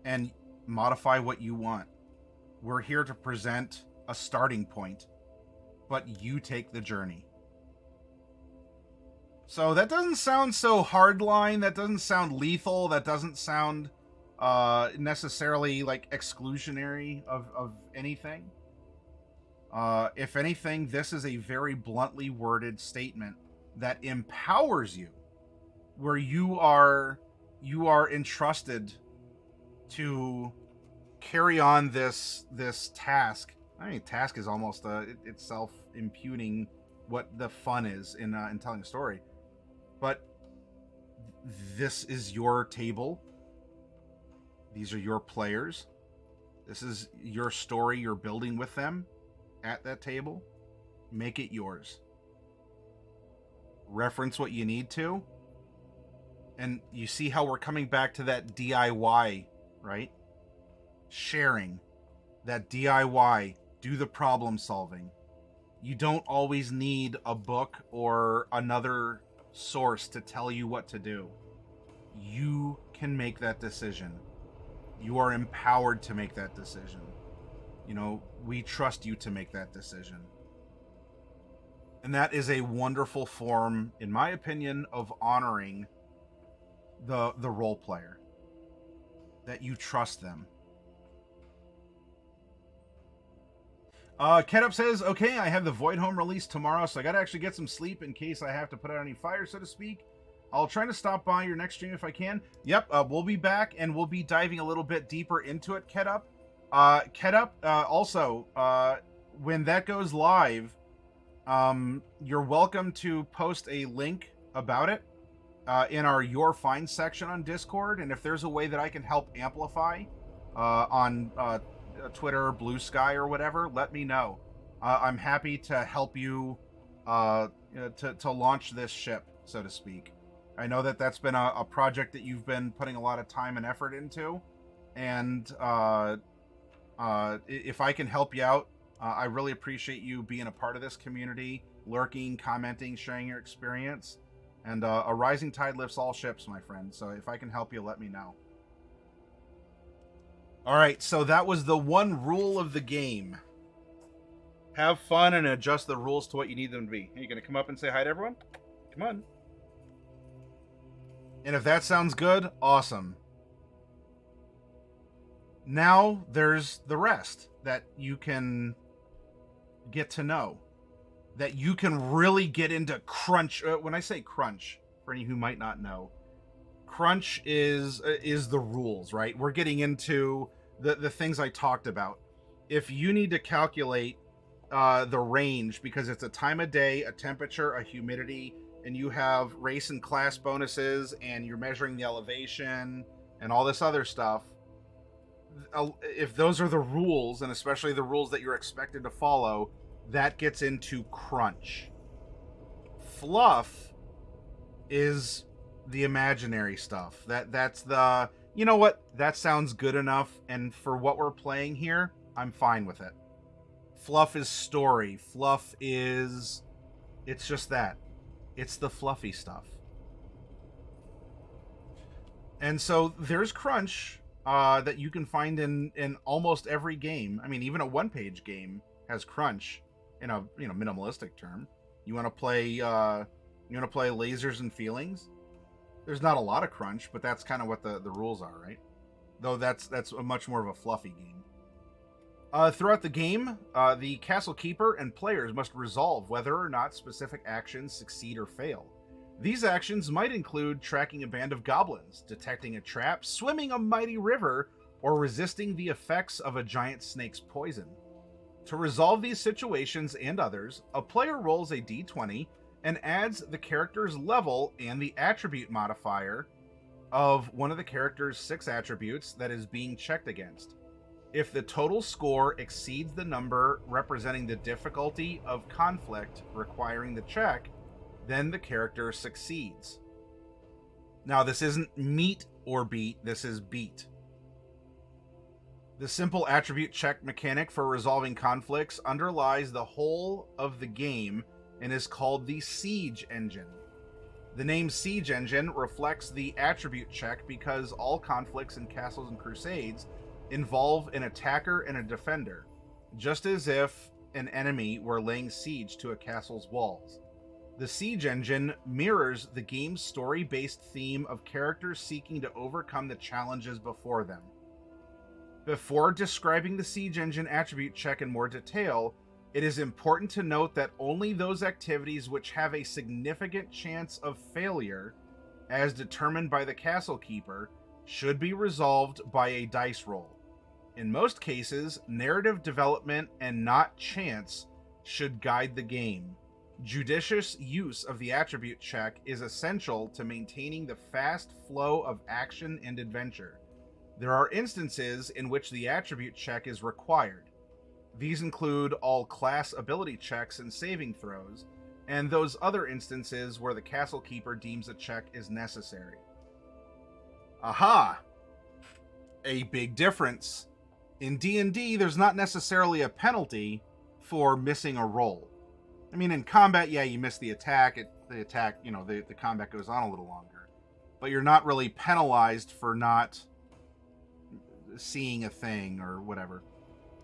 and modify what you want. We're here to present a starting point, but you take the journey. So that doesn't sound so hardline. That doesn't sound lethal. That doesn't sound necessarily like exclusionary of anything. If anything, this is a very bluntly worded statement that empowers you, where you are entrusted to carry on this task. I mean, task is almost itself impugning what the fun is in telling a story. But this is your table. These are your players. This is your story you're building with them at that table. Make it yours. Reference what you need to. And you see how we're coming back to that DIY, right? Sharing. That DIY. Do the problem solving. You don't always need a book or another source to tell you what to do. You can make that decision. You are empowered to make that decision. You know, we trust you to make that decision. And that is a wonderful form, in my opinion, of honoring the role player. That you trust them. Ketup says, okay, I have the Void Home release tomorrow, so I gotta actually get some sleep in case I have to put out any fire, so to speak. I'll try to stop by your next stream if I can. Yep, we'll be back, and we'll be diving a little bit deeper into it, Ketup. Ketup, also, when that goes live, you're welcome to post a link about it in our Your Find section on Discord, and if there's a way that I can help amplify on Twitter, Blue Sky, or whatever, let me know. I'm happy to help you to launch this ship, so to speak. I know that that's been a project that you've been putting a lot of time and effort into, and if I can help you out, I really appreciate you being a part of this community, lurking, commenting, sharing your experience, and a rising tide lifts all ships, my friend. So if I can help you, let me know. All right, so that was the one rule of the game. Have fun and adjust the rules to what you need them to be. Are you going to come up and say hi to everyone? Come on. And if that sounds good, awesome. Now there's the rest that you can get to know. That you can really get into crunch. When I say crunch, for any who might not know, crunch is the rules, right? We're getting into the things I talked about. If you need to calculate the range because it's a time of day, a temperature, a humidity, and you have race and class bonuses, and you're measuring the elevation and all this other stuff, if those are the rules, and especially the rules that you're expected to follow, that gets into crunch. Fluff is the imaginary stuff. That's the, you know what, that sounds good enough, and for what we're playing here, I'm fine with it. Fluff is story. Fluff is, it's just that. It's the fluffy stuff. And so there's crunch that you can find in almost every game. I mean, even a one-page game has crunch in a minimalistic term. You want to play lasers and feelings? There's not a lot of crunch, but that's kind of what the rules are, right? Though that's a much more of a fluffy game. Throughout the game, the castle keeper and players must resolve whether or not specific actions succeed or fail. These actions might include tracking a band of goblins, detecting a trap, swimming a mighty river, or resisting the effects of a giant snake's poison. To resolve these situations and others, a player rolls a d20 and adds the character's level and the attribute modifier of one of the character's 6 attributes that is being checked against. If the total score exceeds the number representing the difficulty of conflict requiring the check, then the character succeeds. Now, this isn't meet or beat, this is beat. The simple attribute check mechanic for resolving conflicts underlies the whole of the game and is called the Siege Engine. The name Siege Engine reflects the attribute check because all conflicts in Castles and Crusades involve an attacker and a defender, just as if an enemy were laying siege to a castle's walls. The siege engine mirrors the game's story-based theme of characters seeking to overcome the challenges before them. Before describing the siege engine attribute check in more detail, it is important to note that only those activities which have a significant chance of failure, as determined by the castle keeper, should be resolved by a dice roll. In most cases, narrative development and not chance should guide the game. Judicious use of the attribute check is essential to maintaining the fast flow of action and adventure. There are instances in which the attribute check is required. These include all class ability checks and saving throws, and those other instances where the castle keeper deems a check is necessary. Aha! A big difference. In D&D, there's not necessarily a penalty for missing a roll. I mean, in combat, yeah, you miss the attack. The combat goes on a little longer. But you're not really penalized for not seeing a thing or whatever.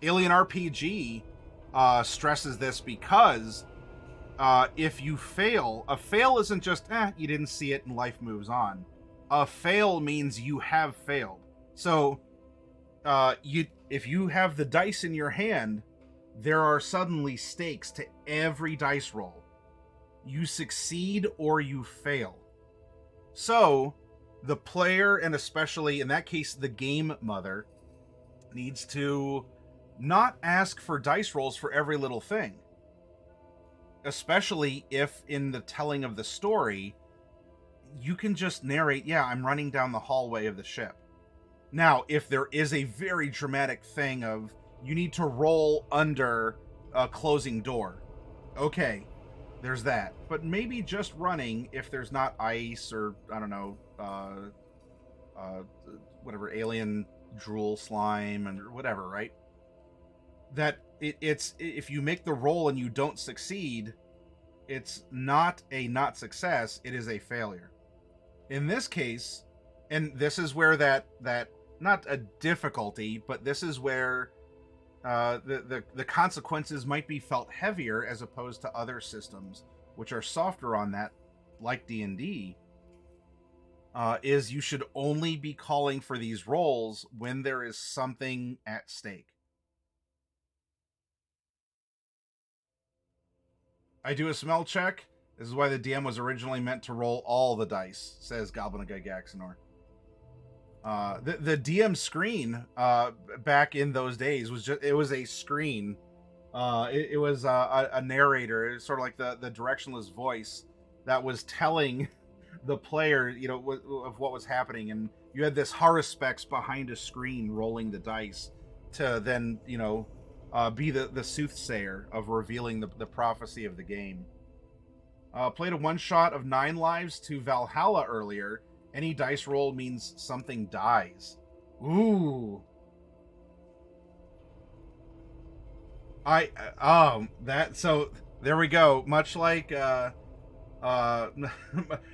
Alien RPG stresses this because if you fail, a fail isn't just, you didn't see it and life moves on. A fail means you have failed. So, if you have the dice in your hand, there are suddenly stakes to every dice roll. You succeed or you fail. So, the player, and especially in that case, the game mother, needs to not ask for dice rolls for every little thing. Especially if in the telling of the story, you can just narrate, yeah, I'm running down the hallway of the ship. Now, if there is a very dramatic thing of, you need to roll under a closing door, okay, there's that. But maybe just running, if there's not ice or, I don't know, whatever, alien drool slime and whatever, right? That it's if you make the roll and you don't succeed, it's not a not success, it is a failure. In this case, and this is where that not a difficulty, but this is where the consequences might be felt heavier as opposed to other systems which are softer on that, like D&D, is you should only be calling for these rolls when there is something at stake. I do a smell check. This is why the DM was originally meant to roll all the dice, says Goblin Guy Gaxanor. The DM screen back in those days was just, it was a screen. It was a narrator. It was sort of like the directionless voice that was telling the player, of what was happening, and you had this haruspex behind a screen rolling the dice to then, be the soothsayer of revealing the prophecy of the game. Played a one-shot of 9 lives to Valhalla earlier. Any dice roll means something dies. Ooh. So there we go. Much like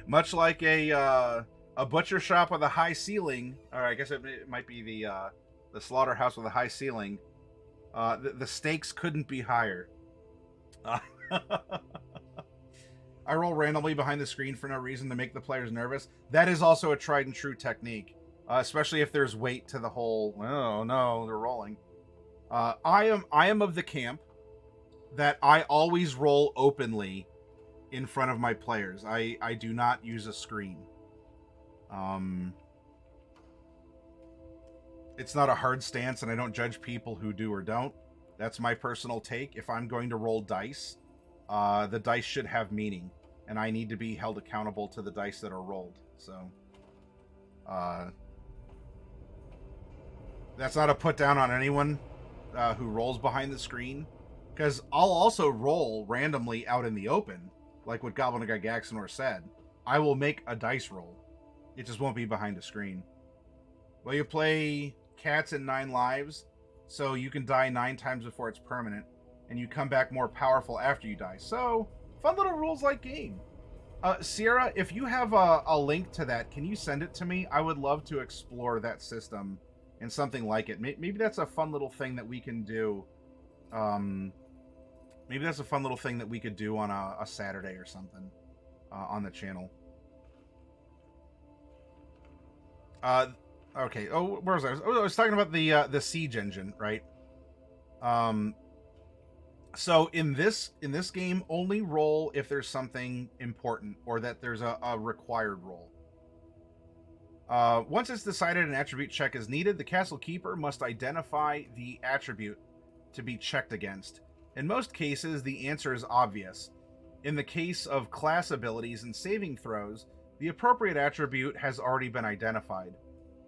much like a butcher shop with a high ceiling, or I guess it might be the slaughterhouse with a high ceiling. The stakes couldn't be higher. I roll randomly behind the screen for no reason to make the players nervous. That is also a tried and true technique, especially if there's weight to the whole, oh no, they're rolling. I am of the camp that I always roll openly in front of my players. I do not use a screen. It's not a hard stance, and I don't judge people who do or don't. That's my personal take. If I'm going to roll dice, the dice should have meaning, and I need to be held accountable to the dice that are rolled. So, that's not a put down on anyone who rolls behind the screen, because I'll also roll randomly out in the open, like what Goblin Guy Gaxanor said. I will make a dice roll. It just won't be behind a screen. Well, you play Cats in 9 lives, so you can die 9 times before it's permanent, and you come back more powerful after you die. So, fun little rules-like game. Sierra, if you have a link to that, can you send it to me? I would love to explore that system and something like it. Maybe that's a fun little thing that we can do Maybe that's a fun little thing that we could do on a Saturday or something on the channel. Okay. Oh, where was I? Oh, I was talking about the siege engine, right? So in this game, only roll if there's something important or that there's a required roll. Once it's decided an attribute check is needed, the castle keeper must identify the attribute to be checked against. In most cases, the answer is obvious. In the case of class abilities and saving throws, the appropriate attribute has already been identified.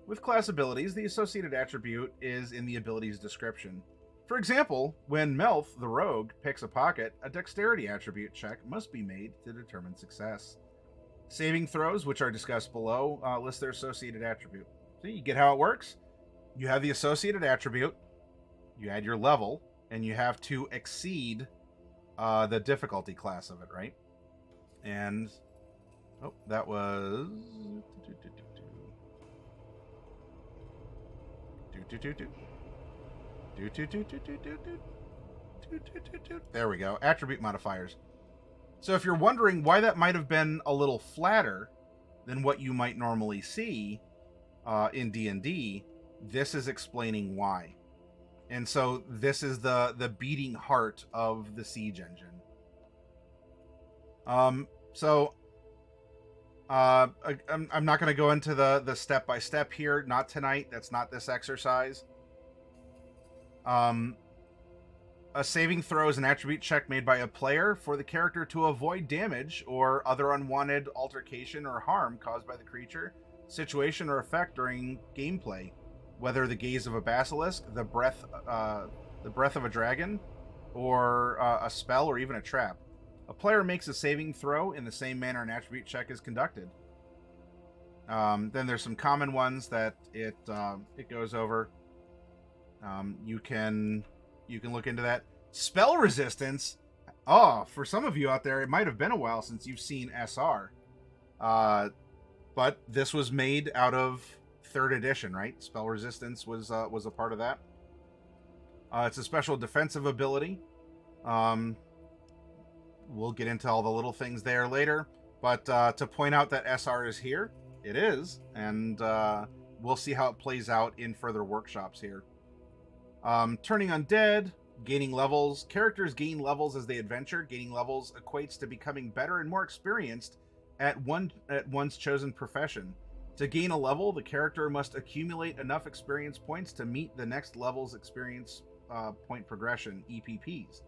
With class abilities, the associated attribute is in the ability's description. For example, when Melth, the rogue, picks a pocket, a dexterity attribute check must be made to determine success. Saving throws, which are discussed below, list their associated attribute. So you get how it works? You have the associated attribute, you add your level, and you have to exceed the difficulty class of it, right? And, oh, that was... There we go. Attribute modifiers. So if you're wondering why that might have been a little flatter than what you might normally see in D&D, this is explaining why. And so this is the beating heart of the siege engine. I'm not going to go into the step-by-step here. Not tonight. That's not this exercise. A saving throw is an attribute check made by a player for the character to avoid damage or other unwanted altercation or harm caused by the creature, situation, or effect during gameplay, whether the gaze of a basilisk, the breath of a dragon, or a spell, or even a trap. A player makes a saving throw in the same manner an attribute check is conducted. Then there's some common ones that it goes over. You can look into that. Spell resistance. Oh, for some of you out there, it might have been a while since you've seen SR. But this was made out of 3rd edition, right? Spell resistance was a part of that. It's a special defensive ability. We'll get into all the little things there later. But to point out that SR is here, it is. And we'll see how it plays out in further workshops here. Turning undead, gaining levels. Characters gain levels as they adventure. Gaining levels equates to becoming better and more experienced at one's chosen profession. To gain a level, the character must accumulate enough experience points to meet the next level's experience point progression, EPPs.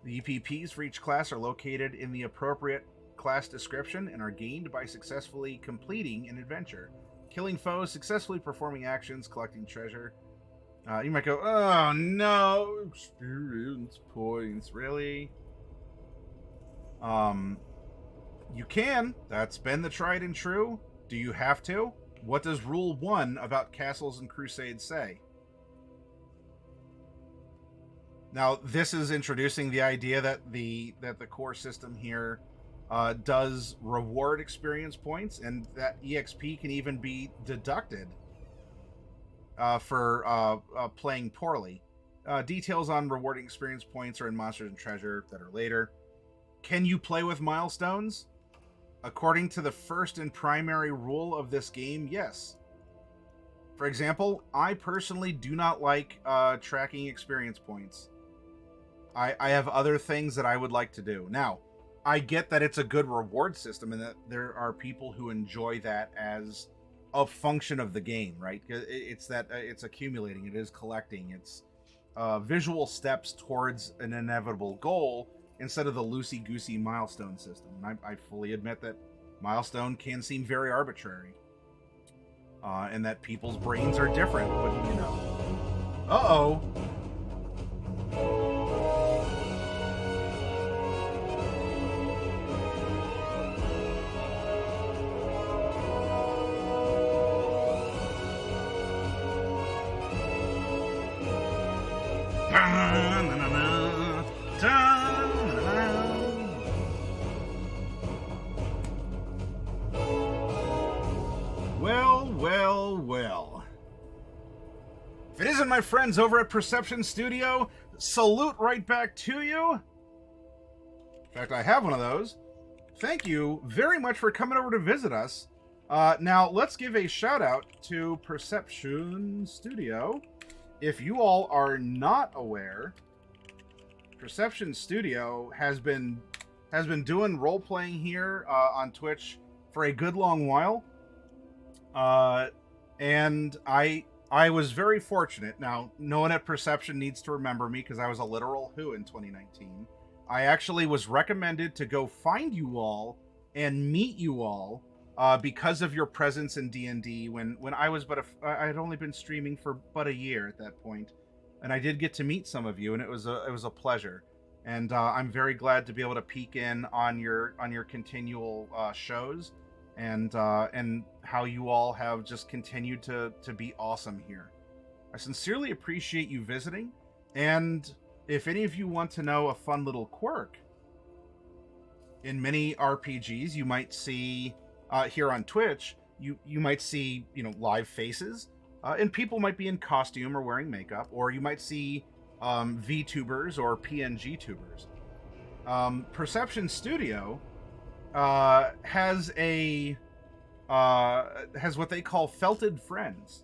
The EPPs for each class are located in the appropriate class description and are gained by successfully completing an adventure, killing foes, successfully performing actions, collecting treasure. You might go, oh no, experience points, really? You can. That's been the tried and true. Do you have to? What does Rule 1 about Castles and Crusades say? Now, this is introducing the idea that the core system here does reward experience points, and that EXP can even be deducted for playing poorly. Details on rewarding experience points are in Monsters and Treasure that are later. Can you play with milestones? According to the first and primary rule of this game, yes. For example, I personally do not like tracking experience points. I have other things that I would like to do. Now, I get that it's a good reward system and that there are people who enjoy that as a function of the game, right? It's that it's accumulating, it is collecting, it's visual steps towards an inevitable goal instead of the loosey-goosey milestone system. And I fully admit that milestone can seem very arbitrary, and that people's brains are different, wouldn't you know? Uh-oh. Well. If it isn't my friends over at Perception Studio, salute right back to you. In fact, I have one of those. Thank you very much for coming over to visit us. Now, let's give a shout out to Perception Studio. If you all are not aware, Perception Studio has been doing role playing here on Twitch for a good long while, and I was very fortunate. Now, no one at Perception needs to remember me because I was a literal who in 2019. I actually was recommended to go find you all and meet you all because of your presence in D&D when I was I had only been streaming for but a year at that point, and I did get to meet some of you, and it was a pleasure. And I'm very glad to be able to peek in on your continual shows, and how you all have just continued to be awesome here. I sincerely appreciate you visiting, and if any of you want to know a fun little quirk, in many RPGs you might see here on Twitch, you might see, you know, live faces, and people might be in costume or wearing makeup, or you might see VTubers or PNG tubers. Perception Studio has what they call felted friends.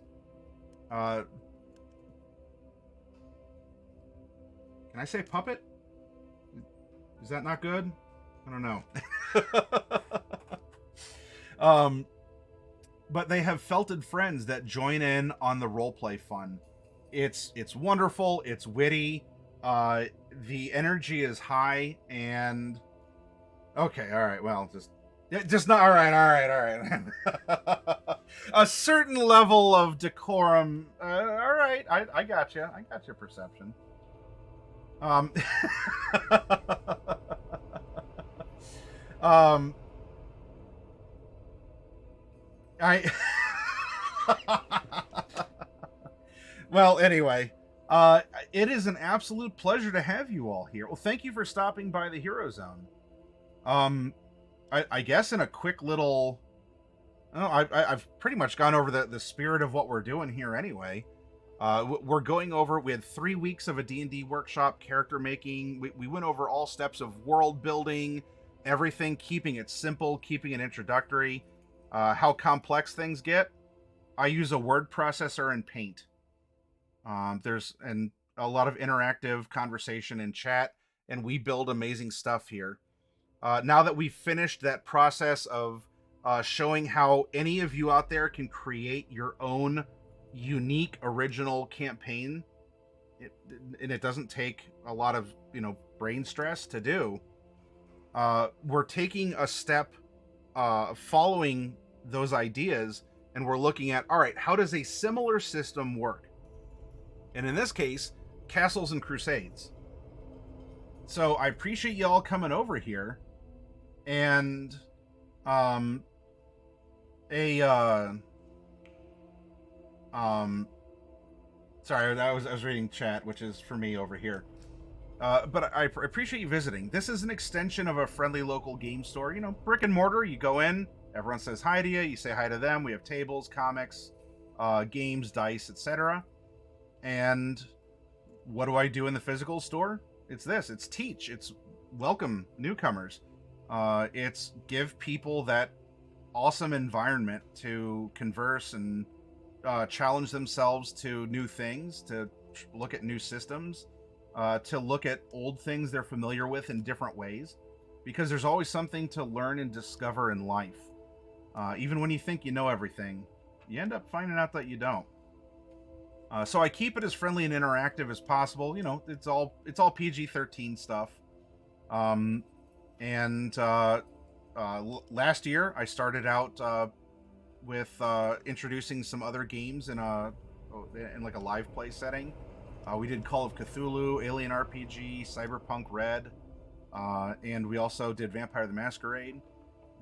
Can I say puppet? Is that not good? I don't know. But they have felted friends that join in on the roleplay fun. It's wonderful. It's witty. The energy is high, and okay, all right. Well, just not all right. A certain level of decorum. All right, I got you. I got your Perception. Well, anyway, it is an absolute pleasure to have you all here. Well, thank you for stopping by the Hero Zone. I guess in a quick little, I've pretty much gone over the spirit of what we're doing here anyway. We're going over, we had 3 weeks of a D&D workshop, character making. We went over all steps of world building, everything, keeping it simple, keeping it introductory, how complex things get. I use a word processor and Paint. There's a lot of interactive conversation in chat, and we build amazing stuff here. Now that we've finished that process of showing how any of you out there can create your own unique original campaign, and it doesn't take a lot of, you know, brain stress to do, we're taking a step following those ideas, and we're looking at, all right, how does a similar system work? And in this case, Castles and Crusades. So I appreciate y'all coming over here, and sorry, I was reading chat, which is for me over here. But I appreciate you visiting. This is an extension of a friendly local game store. You know, brick and mortar. You go in, everyone says hi to you. You say hi to them. We have tables, comics, games, dice, etc. And what do I do in the physical store? It's this. It's teach. It's welcome newcomers. It's give people that awesome environment to converse and challenge themselves to new things, to look at new systems, to look at old things they're familiar with in different ways, because there's always something to learn and discover in life. Even when you think you know everything, you end up finding out that you don't. So I keep it as friendly and interactive as possible. You know, it's all PG-13 stuff. Last year I started out with introducing some other games in like a live play setting. We did Call of Cthulhu, Alien RPG, Cyberpunk Red, and we also did Vampire the Masquerade.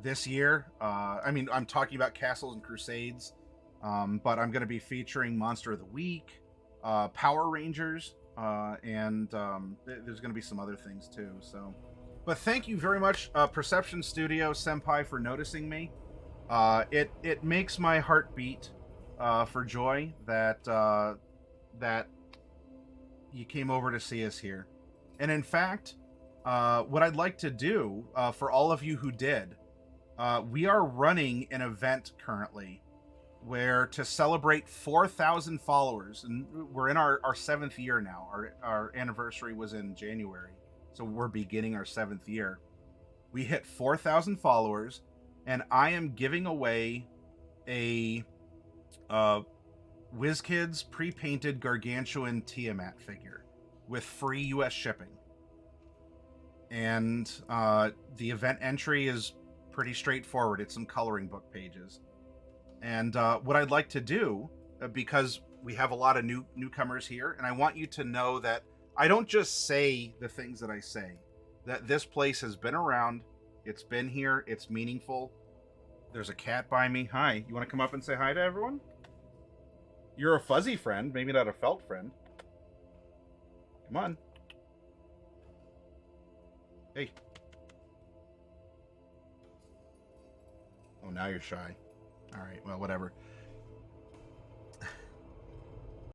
This year, I'm talking about Castles and Crusades, but I'm going to be featuring Monster of the Week, Power Rangers, and there's going to be some other things too. So, but thank you very much, Perception Studio Senpai, for noticing me. It makes my heart beat for joy that you came over to see us here. And in fact, what I'd like to do for all of you who did, we are running an event currently where to celebrate 4,000 followers, and we're in our 7th year now. Our anniversary was in January, so we're beginning our 7th year. We hit 4,000 followers, and I am giving away a WizKids pre-painted Gargantuan Tiamat figure with free US shipping. And the event entry is pretty straightforward. It's some coloring book pages. And what I'd like to do, because we have a lot of newcomers here, and I want you to know that I don't just say the things that I say, that this place has been around, it's been here, it's meaningful. There's a cat by me. Hi, you want to come up and say hi to everyone? You're a fuzzy friend, maybe not a felt friend. Come on. Hey. Oh, now you're shy. All right, well, whatever.